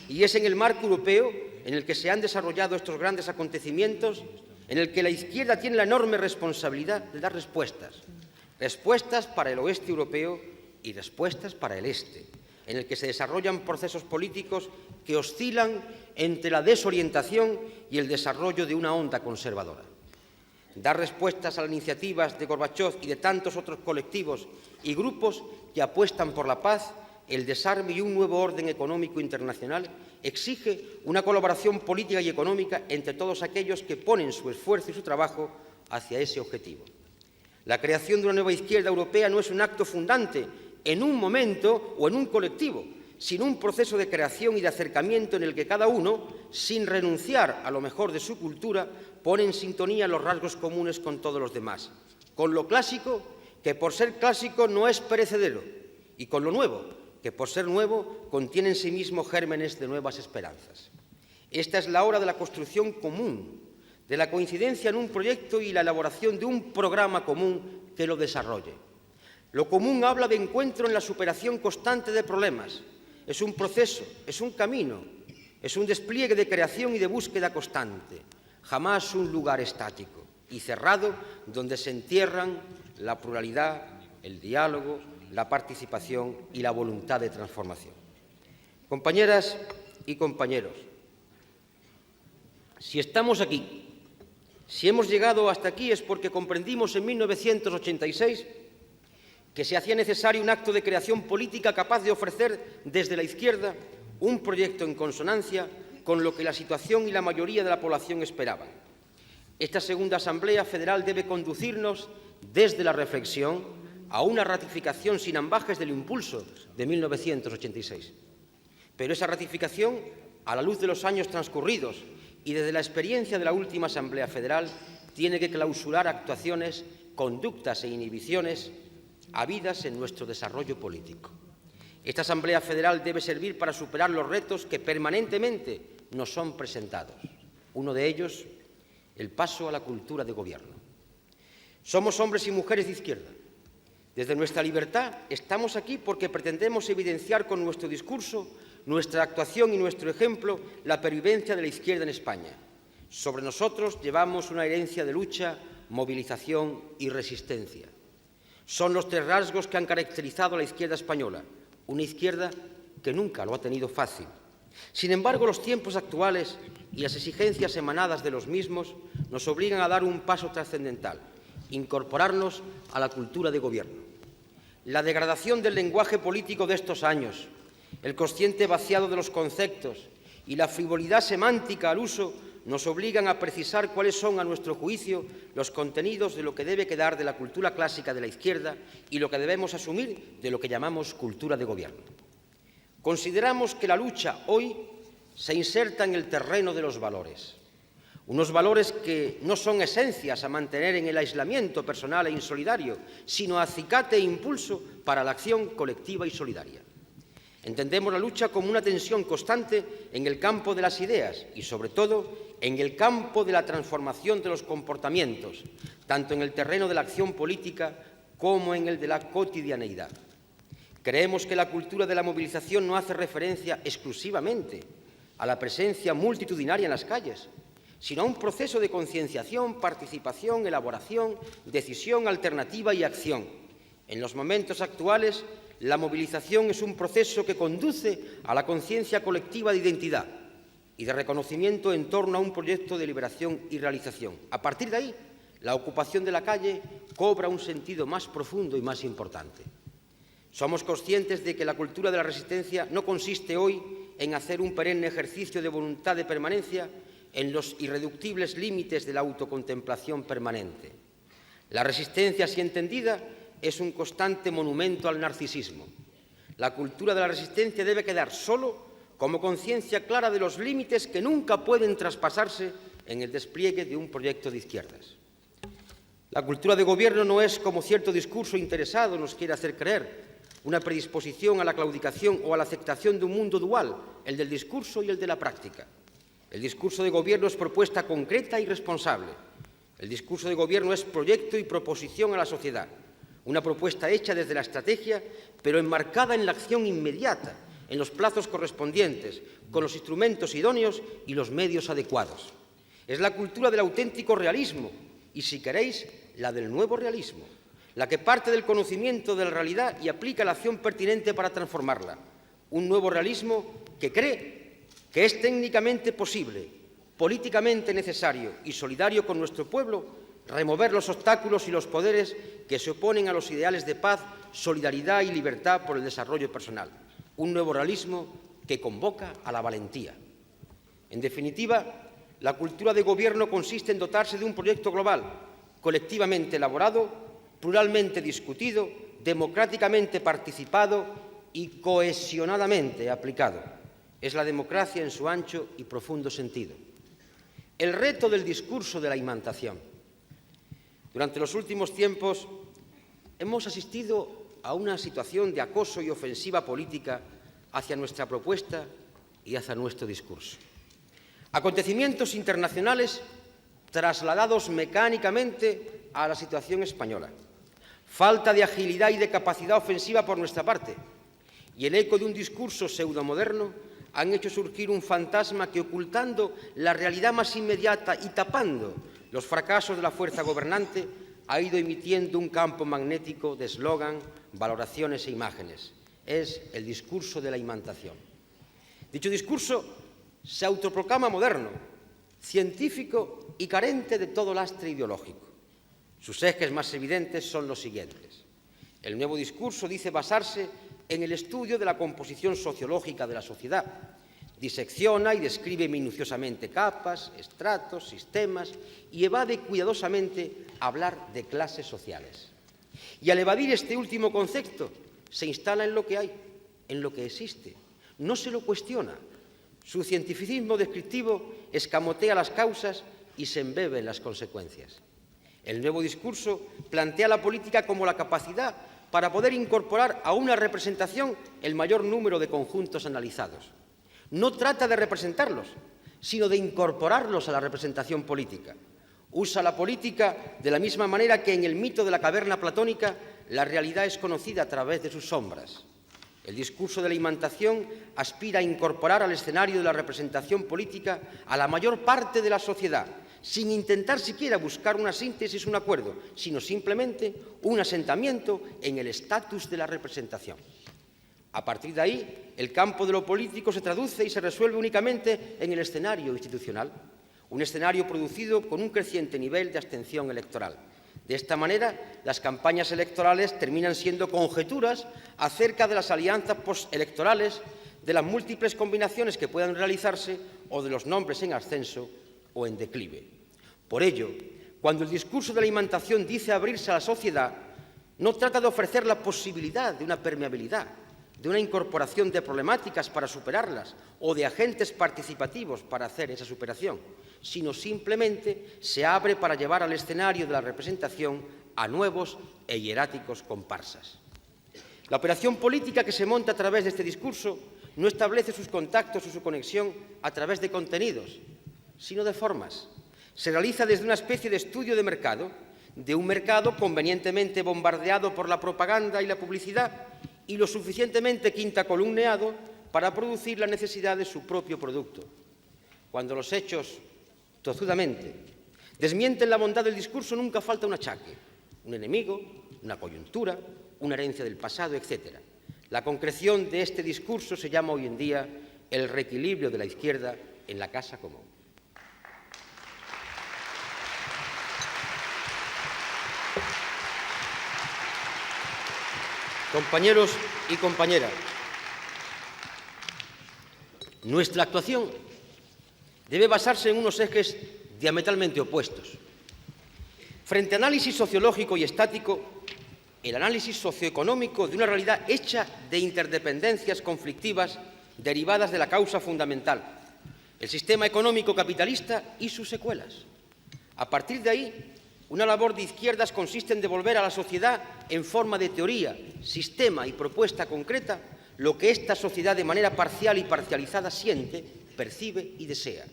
Y es en el marco europeo en el que se han desarrollado estos grandes acontecimientos, en el que la izquierda tiene la enorme responsabilidad de dar respuestas. Respuestas para el oeste europeo y respuestas para el este, en el que se desarrollan procesos políticos que oscilan entre la desorientación y el desarrollo de una onda conservadora. Dar respuestas a las iniciativas de Gorbachov y de tantos otros colectivos y grupos que apuestan por la paz, el desarme y un nuevo orden económico internacional exige una colaboración política y económica entre todos aquellos que ponen su esfuerzo y su trabajo hacia ese objetivo. La creación de una nueva izquierda europea no es un acto fundante en un momento o en un colectivo, sino un proceso de creación y de acercamiento en el que cada uno, sin renunciar a lo mejor de su cultura, pone en sintonía los rasgos comunes con todos los demás, con lo clásico, que por ser clásico no es perecedero, y con lo nuevo, que por ser nuevo contiene en sí mismo gérmenes de nuevas esperanzas. Esta es la hora de la construcción común, de la coincidencia en un proyecto y la elaboración de un programa común que lo desarrolle. Lo común habla de encuentro en la superación constante de problemas. Es un proceso, es un camino, es un despliegue de creación y de búsqueda constante, jamás un lugar estático y cerrado donde se entierran la pluralidad, el diálogo, la participación y la voluntad de transformación. Compañeras y compañeros, si estamos aquí, si hemos llegado hasta aquí es porque comprendimos en 1986 que se hacía necesario un acto de creación política capaz de ofrecer desde la izquierda un proyecto en consonancia con lo que la situación y la mayoría de la población esperaban. Esta segunda Asamblea Federal debe conducirnos desde la reflexión a una ratificación sin ambajes del impulso de 1986. Pero esa ratificación, a la luz de los años transcurridos y desde la experiencia de la última Asamblea Federal, tiene que clausurar actuaciones, conductas e inhibiciones habidas en nuestro desarrollo político. Esta Asamblea Federal debe servir para superar los retos que permanentemente nos son presentados. Uno de ellos, el paso a la cultura de gobierno. Somos hombres y mujeres de izquierda. Desde nuestra libertad estamos aquí porque pretendemos evidenciar con nuestro discurso, nuestra actuación y nuestro ejemplo la pervivencia de la izquierda en España. Sobre nosotros llevamos una herencia de lucha, movilización y resistencia. Son los tres rasgos que han caracterizado a la izquierda española, una izquierda que nunca lo ha tenido fácil. Sin embargo, los tiempos actuales y las exigencias emanadas de los mismos nos obligan a dar un paso trascendental, incorporarnos a la cultura de gobierno. La degradación del lenguaje político de estos años, el consciente vaciado de los conceptos y la frivolidad semántica al uso nos obligan a precisar cuáles son, a nuestro juicio, los contenidos de lo que debe quedar de la cultura clásica de la izquierda y lo que debemos asumir de lo que llamamos cultura de gobierno. Consideramos que la lucha hoy se inserta en el terreno de los valores, unos valores que no son esencias a mantener en el aislamiento personal e insolidario, sino acicate e impulso para la acción colectiva y solidaria. Entendemos la lucha como una tensión constante en el campo de las ideas y, sobre todo, en el campo de la transformación de los comportamientos, tanto en el terreno de la acción política como en el de la cotidianeidad. Creemos que la cultura de la movilización no hace referencia exclusivamente a la presencia multitudinaria en las calles, sino a un proceso de concienciación, participación, elaboración, decisión, alternativa y acción. En los momentos actuales, la movilización es un proceso que conduce a la conciencia colectiva de identidad y de reconocimiento en torno a un proyecto de liberación y realización. A partir de ahí, la ocupación de la calle cobra un sentido más profundo y más importante. Somos conscientes de que la cultura de la resistencia no consiste hoy en hacer un perenne ejercicio de voluntad de permanencia en los irreductibles límites de la autocontemplación permanente. La resistencia, así entendida, es un constante monumento al narcisismo. La cultura de la resistencia debe quedar solo como conciencia clara de los límites que nunca pueden traspasarse en el despliegue de un proyecto de izquierdas. La cultura de gobierno no es, como cierto discurso interesado nos quiere hacer creer, una predisposición a la claudicación o a la aceptación de un mundo dual, el del discurso y el de la práctica. El discurso de gobierno es propuesta concreta y responsable. El discurso de gobierno es proyecto y proposición a la sociedad. Una propuesta hecha desde la estrategia, pero enmarcada en la acción inmediata, en los plazos correspondientes, con los instrumentos idóneos y los medios adecuados. Es la cultura del auténtico realismo y, si queréis, la del nuevo realismo, la que parte del conocimiento de la realidad y aplica la acción pertinente para transformarla. Un nuevo realismo que cree que es técnicamente posible, políticamente necesario y solidario con nuestro pueblo remover los obstáculos y los poderes que se oponen a los ideales de paz, solidaridad y libertad por el desarrollo personal. Un nuevo realismo que convoca a la valentía. En definitiva, la cultura de gobierno consiste en dotarse de un proyecto global, colectivamente elaborado, pluralmente discutido, democráticamente participado y cohesionadamente aplicado. Es la democracia en su ancho y profundo sentido. El reto del discurso de la imantación. Durante los últimos tiempos hemos asistido a una situación de acoso y ofensiva política hacia nuestra propuesta y hacia nuestro discurso. Acontecimientos internacionales trasladados mecánicamente a la situación española. Falta de agilidad y de capacidad ofensiva por nuestra parte. Y el eco de un discurso pseudomoderno han hecho surgir un fantasma que, ocultando la realidad más inmediata y tapando los fracasos de la fuerza gobernante, ha ido emitiendo un campo magnético de eslogan, valoraciones e imágenes. Es el discurso de la imantación. Dicho discurso se autoproclama moderno, científico y carente de todo lastre ideológico. Sus ejes más evidentes son los siguientes. El nuevo discurso dice basarse en el estudio de la composición sociológica de la sociedad. Disecciona y describe minuciosamente capas, estratos, sistemas y evade cuidadosamente hablar de clases sociales. Y al evadir este último concepto, se instala en lo que hay, en lo que existe. No se lo cuestiona. Su cientificismo descriptivo escamotea las causas y se embebe en las consecuencias. El nuevo discurso plantea la política como la capacidad para poder incorporar a una representación el mayor número de conjuntos analizados. No trata de representarlos, sino de incorporarlos a la representación política. Usa la política de la misma manera que en el mito de la caverna platónica la realidad es conocida a través de sus sombras. El discurso de la imantación aspira a incorporar al escenario de la representación política a la mayor parte de la sociedad, sin intentar siquiera buscar una síntesis, un acuerdo, sino simplemente un asentamiento en el estatus de la representación. A partir de ahí, el campo de lo político se traduce y se resuelve únicamente en el escenario institucional, un escenario producido con un creciente nivel de abstención electoral. De esta manera, las campañas electorales terminan siendo conjeturas acerca de las alianzas postelectorales, de las múltiples combinaciones que puedan realizarse o de los nombres en ascenso o en declive. Por ello, cuando el discurso de la imantación dice abrirse a la sociedad, no trata de ofrecer la posibilidad de una permeabilidad, de una incorporación de problemáticas para superarlas o de agentes participativos para hacer esa superación, sino simplemente se abre para llevar al escenario de la representación a nuevos e hieráticos comparsas. La operación política que se monta a través de este discurso no establece sus contactos o su conexión a través de contenidos, sino de formas. Se realiza desde una especie de estudio de mercado, de un mercado convenientemente bombardeado por la propaganda y la publicidad y lo suficientemente quintacolumneado para producir la necesidad de su propio producto. Cuando los hechos, tozudamente, desmienten la bondad del discurso, nunca falta un achaque, un enemigo, una coyuntura, una herencia del pasado, etc. La concreción de este discurso se llama hoy en día el reequilibrio de la izquierda en la casa común. Compañeros y compañeras, nuestra actuación debe basarse en unos ejes diametralmente opuestos. Frente a análisis sociológico y estático, el análisis socioeconómico de una realidad hecha de interdependencias conflictivas derivadas de la causa fundamental, el sistema económico capitalista y sus secuelas. A partir de ahí, una labor de izquierdas consiste en devolver a la sociedad en forma de teoría, sistema y propuesta concreta lo que esta sociedad de manera parcial y parcializada siente, percibe y desea.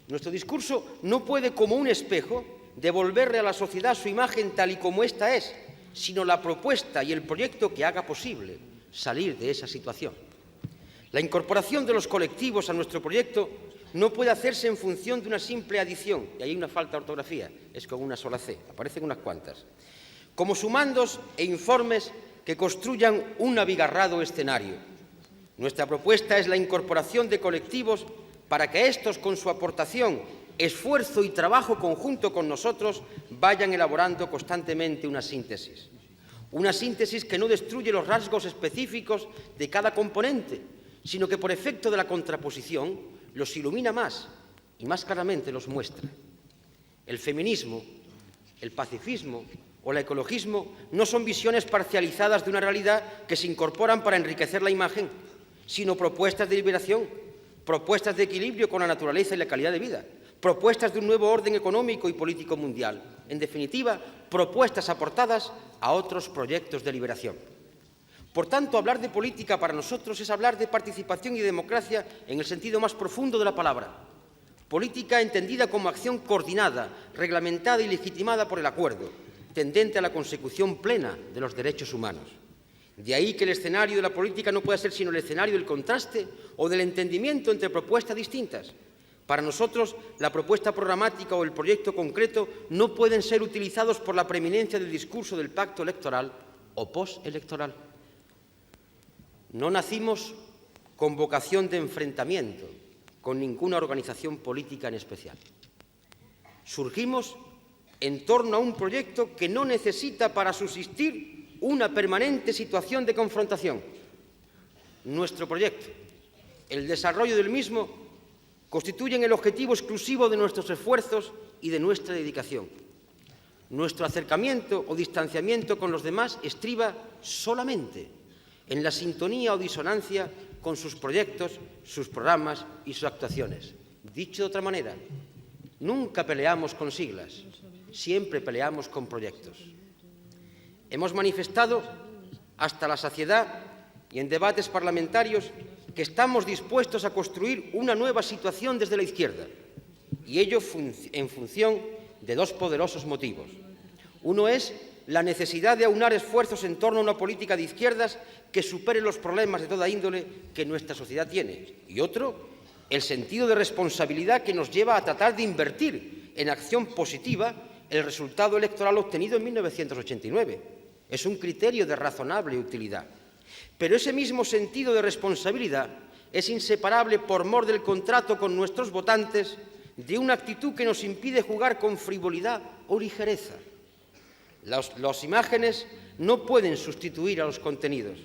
Nuestro discurso no puede, como un espejo, devolverle a la sociedad su imagen tal y como ésta es, sino la propuesta y el proyecto que haga posible salir de esa situación. La incorporación de los colectivos a nuestro proyecto no puede hacerse en función de una simple adición, y ahí hay una falta de ortografía, es con una sola C, aparecen unas cuantas, como sumandos e informes que construyan un abigarrado escenario. Nuestra propuesta es la incorporación de colectivos para que estos, con su aportación, esfuerzo y trabajo conjunto con nosotros, vayan elaborando constantemente una síntesis. Una síntesis que no destruye los rasgos específicos de cada componente, sino que por efecto de la contraposición los ilumina más y más claramente los muestra. El feminismo, el pacifismo o el ecologismo no son visiones parcializadas de una realidad que se incorporan para enriquecer la imagen, sino propuestas de liberación, propuestas de equilibrio con la naturaleza y la calidad de vida, propuestas de un nuevo orden económico y político mundial. En definitiva, propuestas aportadas a otros proyectos de liberación. Por tanto, hablar de política para nosotros es hablar de participación y democracia en el sentido más profundo de la palabra. Política entendida como acción coordinada, reglamentada y legitimada por el acuerdo, tendente a la consecución plena de los derechos humanos. De ahí que el escenario de la política no pueda ser sino el escenario del contraste o del entendimiento entre propuestas distintas. Para nosotros, la propuesta programática o el proyecto concreto no pueden ser utilizados por la preeminencia del discurso del pacto electoral o postelectoral. No nacimos con vocación de enfrentamiento con ninguna organización política en especial. Surgimos en torno a un proyecto que no necesita para subsistir una permanente situación de confrontación. Nuestro proyecto, el desarrollo del mismo, constituyen el objetivo exclusivo de nuestros esfuerzos y de nuestra dedicación. Nuestro acercamiento o distanciamiento con los demás estriba solamente en la sintonía o disonancia con sus proyectos, sus programas y sus actuaciones. Dicho de otra manera, nunca peleamos con siglas, siempre peleamos con proyectos. Hemos manifestado hasta la saciedad y en debates parlamentarios que estamos dispuestos a construir una nueva situación desde la izquierda, y ello en función de dos poderosos motivos. Uno es la necesidad de aunar esfuerzos en torno a una política de izquierdas que supere los problemas de toda índole que nuestra sociedad tiene. Y otro, el sentido de responsabilidad que nos lleva a tratar de invertir en acción positiva el resultado electoral obtenido en 1989. Es un criterio de razonable utilidad. Pero ese mismo sentido de responsabilidad es inseparable, por mor del contrato con nuestros votantes, de una actitud que nos impide jugar con frivolidad o ligereza. Las imágenes no pueden sustituir a los contenidos.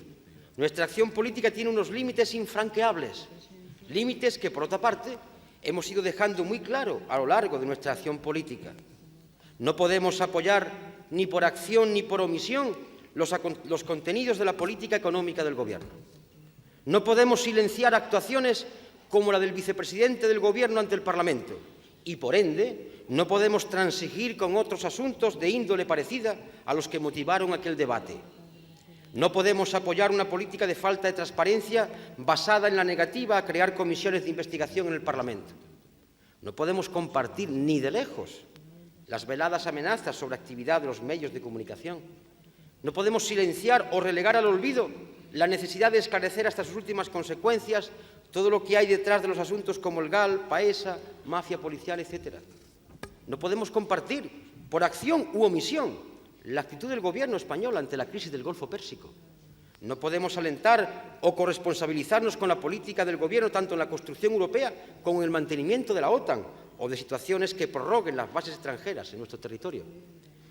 Nuestra acción política tiene unos límites infranqueables, límites que, por otra parte, hemos ido dejando muy claro a lo largo de nuestra acción política. No podemos apoyar ni por acción ni por omisión los contenidos de la política económica del Gobierno. No podemos silenciar actuaciones como la del vicepresidente del Gobierno ante el Parlamento y, por ende, no podemos transigir con otros asuntos de índole parecida a los que motivaron aquel debate. No podemos apoyar una política de falta de transparencia basada en la negativa a crear comisiones de investigación en el Parlamento. No podemos compartir ni de lejos las veladas amenazas sobre la actividad de los medios de comunicación. No podemos silenciar o relegar al olvido la necesidad de esclarecer hasta sus últimas consecuencias todo lo que hay detrás de los asuntos como el GAL, Paesa, mafia policial, etc. No podemos compartir, por acción u omisión, la actitud del Gobierno español ante la crisis del Golfo Pérsico. No podemos alentar o corresponsabilizarnos con la política del Gobierno tanto en la construcción europea como en el mantenimiento de la OTAN o de situaciones que prorroguen las bases extranjeras en nuestro territorio.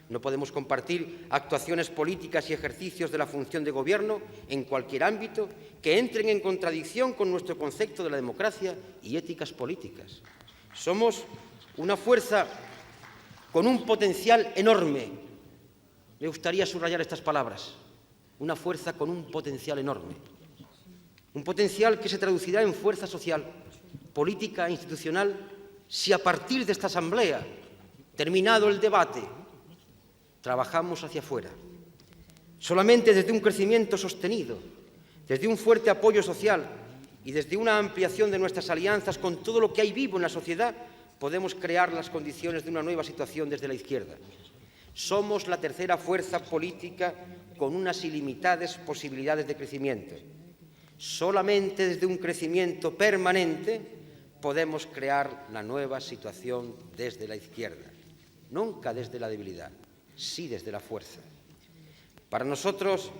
No podemos compartir actuaciones políticas y ejercicios de la función de Gobierno en cualquier ámbito que entren en contradicción con nuestro concepto de la democracia y éticas políticas. Somos una fuerza con un potencial enorme. Me gustaría subrayar estas palabras. Una fuerza con un potencial enorme. Un potencial que se traducirá en fuerza social, política e institucional si a partir de esta Asamblea, terminado el debate, trabajamos hacia afuera. Solamente desde un crecimiento sostenido, desde un fuerte apoyo social y desde una ampliación de nuestras alianzas con todo lo que hay vivo en la sociedad, podemos crear las condiciones de una nueva situación desde la izquierda. Somos la tercera fuerza política con unas ilimitadas posibilidades de crecimiento. Solamente desde un crecimiento permanente podemos crear la nueva situación desde la izquierda, nunca desde la debilidad, sí desde la fuerza. Para nosotros,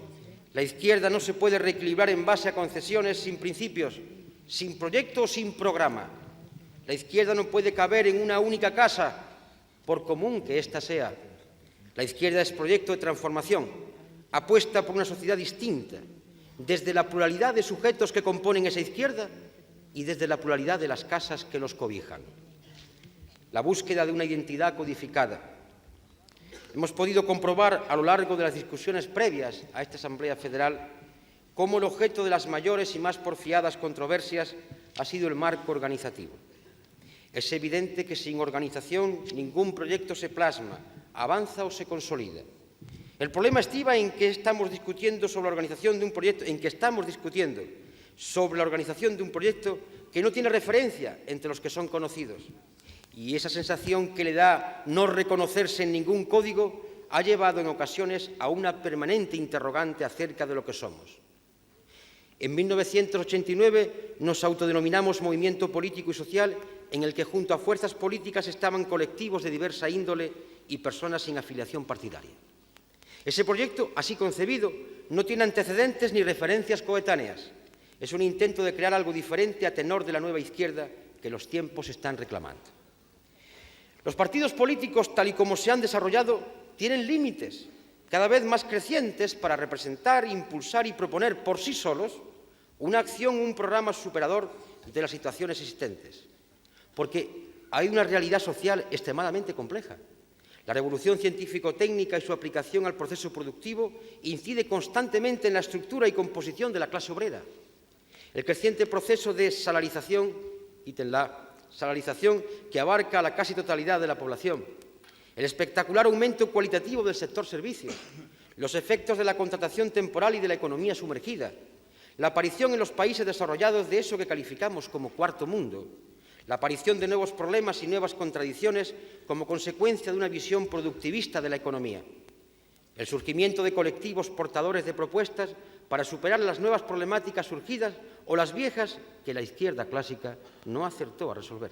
la izquierda no se puede reequilibrar en base a concesiones sin principios, sin proyecto o sin programa. La izquierda no puede caber en una única casa, por común que ésta sea. La izquierda es proyecto de transformación, apuesta por una sociedad distinta, desde la pluralidad de sujetos que componen esa izquierda y desde la pluralidad de las casas que los cobijan. La búsqueda de una identidad codificada. Hemos podido comprobar a lo largo de las discusiones previas a esta Asamblea Federal cómo el objeto de las mayores y más porfiadas controversias ha sido el marco organizativo. Es evidente que sin organización ningún proyecto se plasma, avanza o se consolida. El problema estriba en que estamos discutiendo sobre la organización de un proyecto, que no tiene referencia entre los que son conocidos. Y esa sensación que le da no reconocerse en ningún código ha llevado en ocasiones a una permanente interrogante acerca de lo que somos. En 1989 nos autodenominamos movimiento político y social en el que junto a fuerzas políticas estaban colectivos de diversa índole y personas sin afiliación partidaria. Ese proyecto, así concebido, no tiene antecedentes ni referencias coetáneas. Es un intento de crear algo diferente a tenor de la nueva izquierda que los tiempos están reclamando. Los partidos políticos, tal y como se han desarrollado, tienen límites cada vez más crecientes para representar, impulsar y proponer por sí solos una acción, un programa superador de las situaciones existentes. Porque hay una realidad social extremadamente compleja. La revolución científico-técnica y su aplicación al proceso productivo incide constantemente en la estructura y composición de la clase obrera. El creciente proceso de salarización, salarización que abarca a la casi totalidad de la población, el espectacular aumento cualitativo del sector servicios, los efectos de la contratación temporal y de la economía sumergida, la aparición en los países desarrollados de eso que calificamos como cuarto mundo, la aparición de nuevos problemas y nuevas contradicciones como consecuencia de una visión productivista de la economía, el surgimiento de colectivos portadores de propuestas para superar las nuevas problemáticas surgidas o las viejas que la izquierda clásica no acertó a resolver.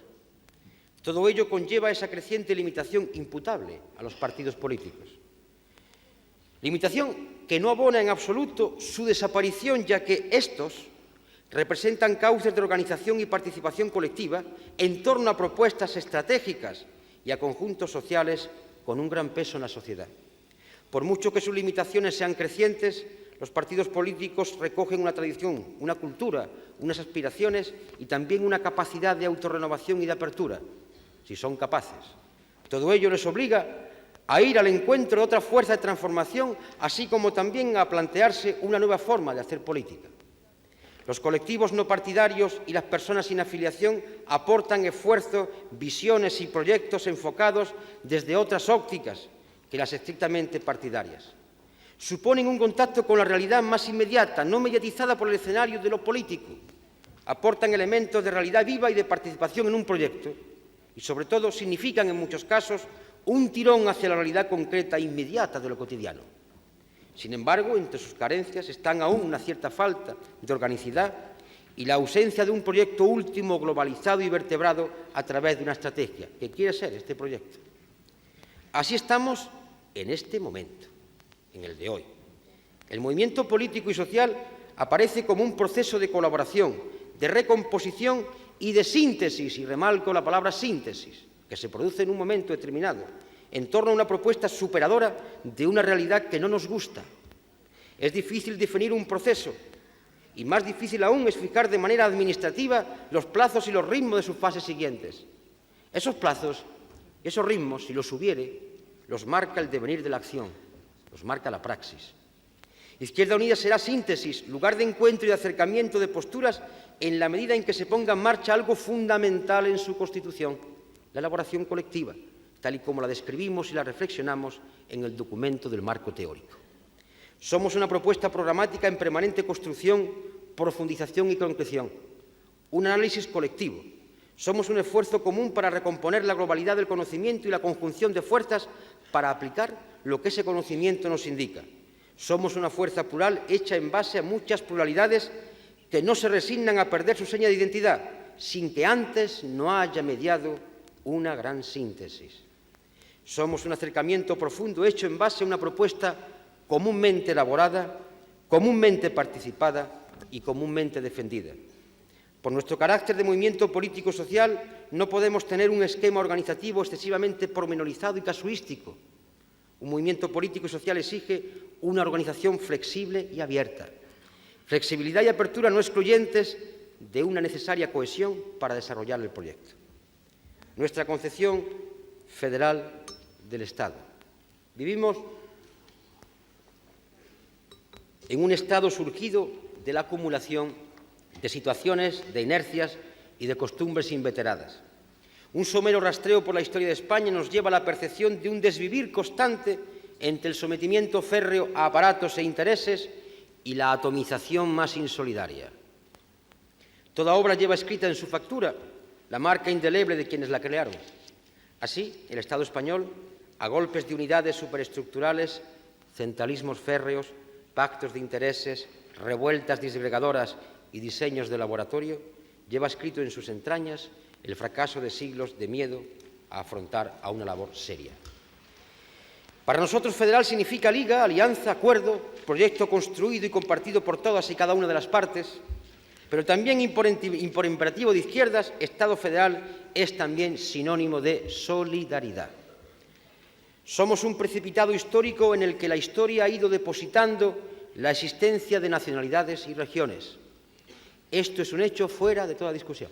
Todo ello conlleva esa creciente limitación imputable a los partidos políticos. Limitación que no abona en absoluto su desaparición, ya que estos representan cauces de organización y participación colectiva en torno a propuestas estratégicas y a conjuntos sociales con un gran peso en la sociedad. Por mucho que sus limitaciones sean crecientes, los partidos políticos recogen una tradición, una cultura, unas aspiraciones y también una capacidad de autorrenovación y de apertura, si son capaces. Todo ello les obliga a ir al encuentro de otra fuerza de transformación, así como también a plantearse una nueva forma de hacer política. Los colectivos no partidarios y las personas sin afiliación aportan esfuerzos, visiones y proyectos enfocados desde otras ópticas que las estrictamente partidarias. Suponen un contacto con la realidad más inmediata, no mediatizada por el escenario de lo político. Aportan elementos de realidad viva y de participación en un proyecto y, sobre todo, significan en muchos casos un tirón hacia la realidad concreta e inmediata de lo cotidiano. Sin embargo, entre sus carencias están aún una cierta falta de organicidad y la ausencia de un proyecto último globalizado y vertebrado a través de una estrategia, que quiere ser este proyecto. Así estamos en este momento, en el de hoy. El movimiento político y social aparece como un proceso de colaboración, de recomposición y de síntesis, y remarco la palabra síntesis, que se produce en un momento determinado, en torno a una propuesta superadora de una realidad que no nos gusta. Es difícil definir un proceso, y más difícil aún es fijar de manera administrativa los plazos y los ritmos de sus fases siguientes. Esos plazos, esos ritmos, si los hubiere, los marca el devenir de la acción, los marca la praxis. Izquierda Unida será síntesis, lugar de encuentro y de acercamiento de posturas en la medida en que se ponga en marcha algo fundamental en su Constitución, la elaboración colectiva, tal y como la describimos y la reflexionamos en el documento del marco teórico. Somos una propuesta programática en permanente construcción, profundización y concreción, un análisis colectivo. Somos un esfuerzo común para recomponer la globalidad del conocimiento y la conjunción de fuerzas para aplicar lo que ese conocimiento nos indica. Somos una fuerza plural hecha en base a muchas pluralidades que no se resignan a perder su seña de identidad, sin que antes no haya mediado una gran síntesis. Somos un acercamiento profundo hecho en base a una propuesta comúnmente elaborada, comúnmente participada y comúnmente defendida. Por nuestro carácter de movimiento político-social no podemos tener un esquema organizativo excesivamente pormenorizado y casuístico. Un movimiento político y social exige una organización flexible y abierta. Flexibilidad y apertura no excluyentes de una necesaria cohesión para desarrollar el proyecto. Nuestra concepción federal del Estado. Vivimos en un Estado surgido de la acumulación de situaciones, de inercias y de costumbres inveteradas. Un somero rastreo por la historia de España nos lleva a la percepción de un desvivir constante entre el sometimiento férreo a aparatos e intereses y la atomización más insolidaria. Toda obra lleva escrita en su factura la marca indeleble de quienes la crearon. Así, el Estado español, a golpes de unidades superestructurales, centralismos férreos, pactos de intereses, revueltas disgregadoras y diseños de laboratorio, lleva escrito en sus entrañas el fracaso de siglos de miedo a afrontar a una labor seria. Para nosotros, federal significa liga, alianza, acuerdo, proyecto construido y compartido por todas y cada una de las partes, pero también y por imperativo de izquierdas, Estado federal es también sinónimo de solidaridad. Somos un precipitado histórico en el que la historia ha ido depositando la existencia de nacionalidades y regiones. Esto es un hecho fuera de toda discusión.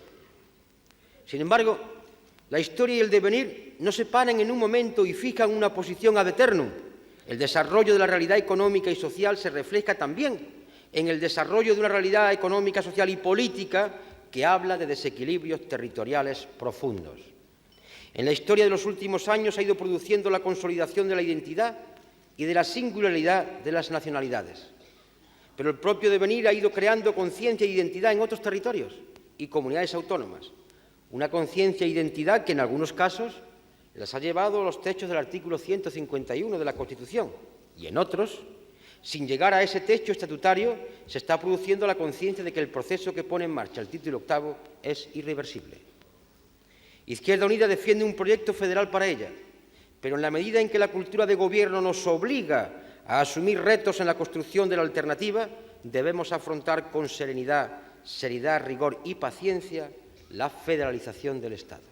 Sin embargo, la historia y el devenir no se paran en un momento y fijan una posición ad eternum. El desarrollo de la realidad económica y social se refleja también en el desarrollo de una realidad económica, social y política que habla de desequilibrios territoriales profundos. En la historia de los últimos años ha ido produciendo la consolidación de la identidad y de la singularidad de las nacionalidades. Pero el propio devenir ha ido creando conciencia e identidad en otros territorios y comunidades autónomas. Una conciencia e identidad que en algunos casos las ha llevado a los techos del artículo 151 de la Constitución y en otros, sin llegar a ese techo estatutario, se está produciendo la conciencia de que el proceso que pone en marcha el título octavo es irreversible. Izquierda Unida defiende un proyecto federal para ella, pero en la medida en que la cultura de gobierno nos obliga a asumir retos en la construcción de la alternativa, debemos afrontar con serenidad, seriedad, rigor y paciencia la federalización del Estado.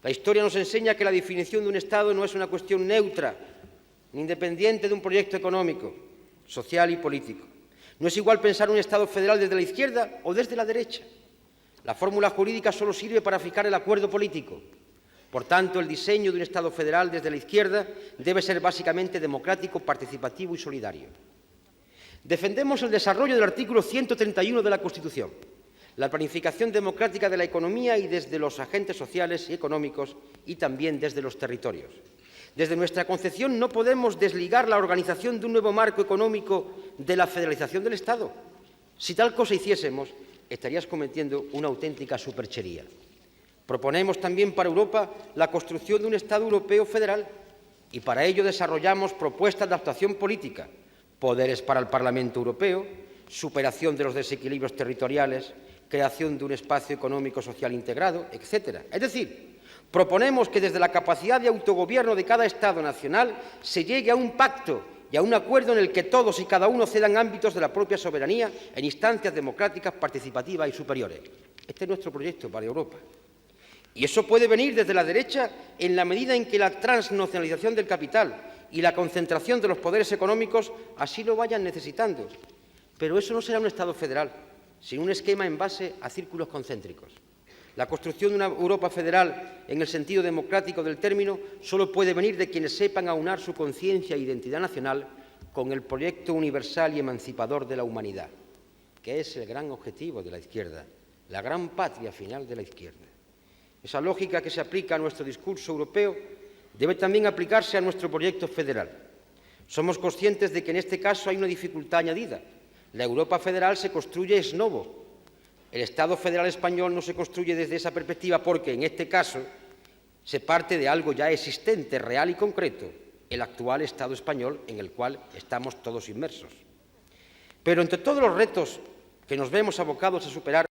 La historia nos enseña que la definición de un Estado no es una cuestión neutra, ni independiente de un proyecto económico, social y político. No es igual pensar un Estado federal desde la izquierda o desde la derecha. La fórmula jurídica solo sirve para fijar el acuerdo político. Por tanto, el diseño de un Estado federal desde la izquierda debe ser básicamente democrático, participativo y solidario. Defendemos el desarrollo del artículo 131 de la Constitución, la planificación democrática de la economía y desde los agentes sociales y económicos y también desde los territorios. Desde nuestra concepción no podemos desligar la organización de un nuevo marco económico de la federalización del Estado. Si tal cosa hiciésemos, estarías cometiendo una auténtica superchería. Proponemos también para Europa la construcción de un Estado europeo federal y para ello desarrollamos propuestas de actuación política, poderes para el Parlamento Europeo, superación de los desequilibrios territoriales, creación de un espacio económico social integrado, etc. Es decir, Proponemos que desde la capacidad de autogobierno de cada Estado nacional se llegue a un pacto y a un acuerdo en el que todos y cada uno cedan ámbitos de la propia soberanía en instancias democráticas, participativas y superiores. Este es nuestro proyecto para Europa. Y eso puede venir desde la derecha en la medida en que la transnacionalización del capital y la concentración de los poderes económicos así lo vayan necesitando. Pero eso no será un Estado federal, sino un esquema en base a círculos concéntricos. La construcción de una Europa federal, en el sentido democrático del término, solo puede venir de quienes sepan aunar su conciencia e identidad nacional con el proyecto universal y emancipador de la humanidad, que es el gran objetivo de la izquierda, la gran patria final de la izquierda. Esa lógica que se aplica a nuestro discurso europeo debe también aplicarse a nuestro proyecto federal. Somos conscientes de que en este caso hay una dificultad añadida. La Europa federal se construye ex novo. El Estado federal español no se construye desde esa perspectiva porque, en este caso, se parte de algo ya existente, real y concreto, el actual Estado español en el cual estamos todos inmersos. Pero entre todos los retos que nos vemos abocados a superar,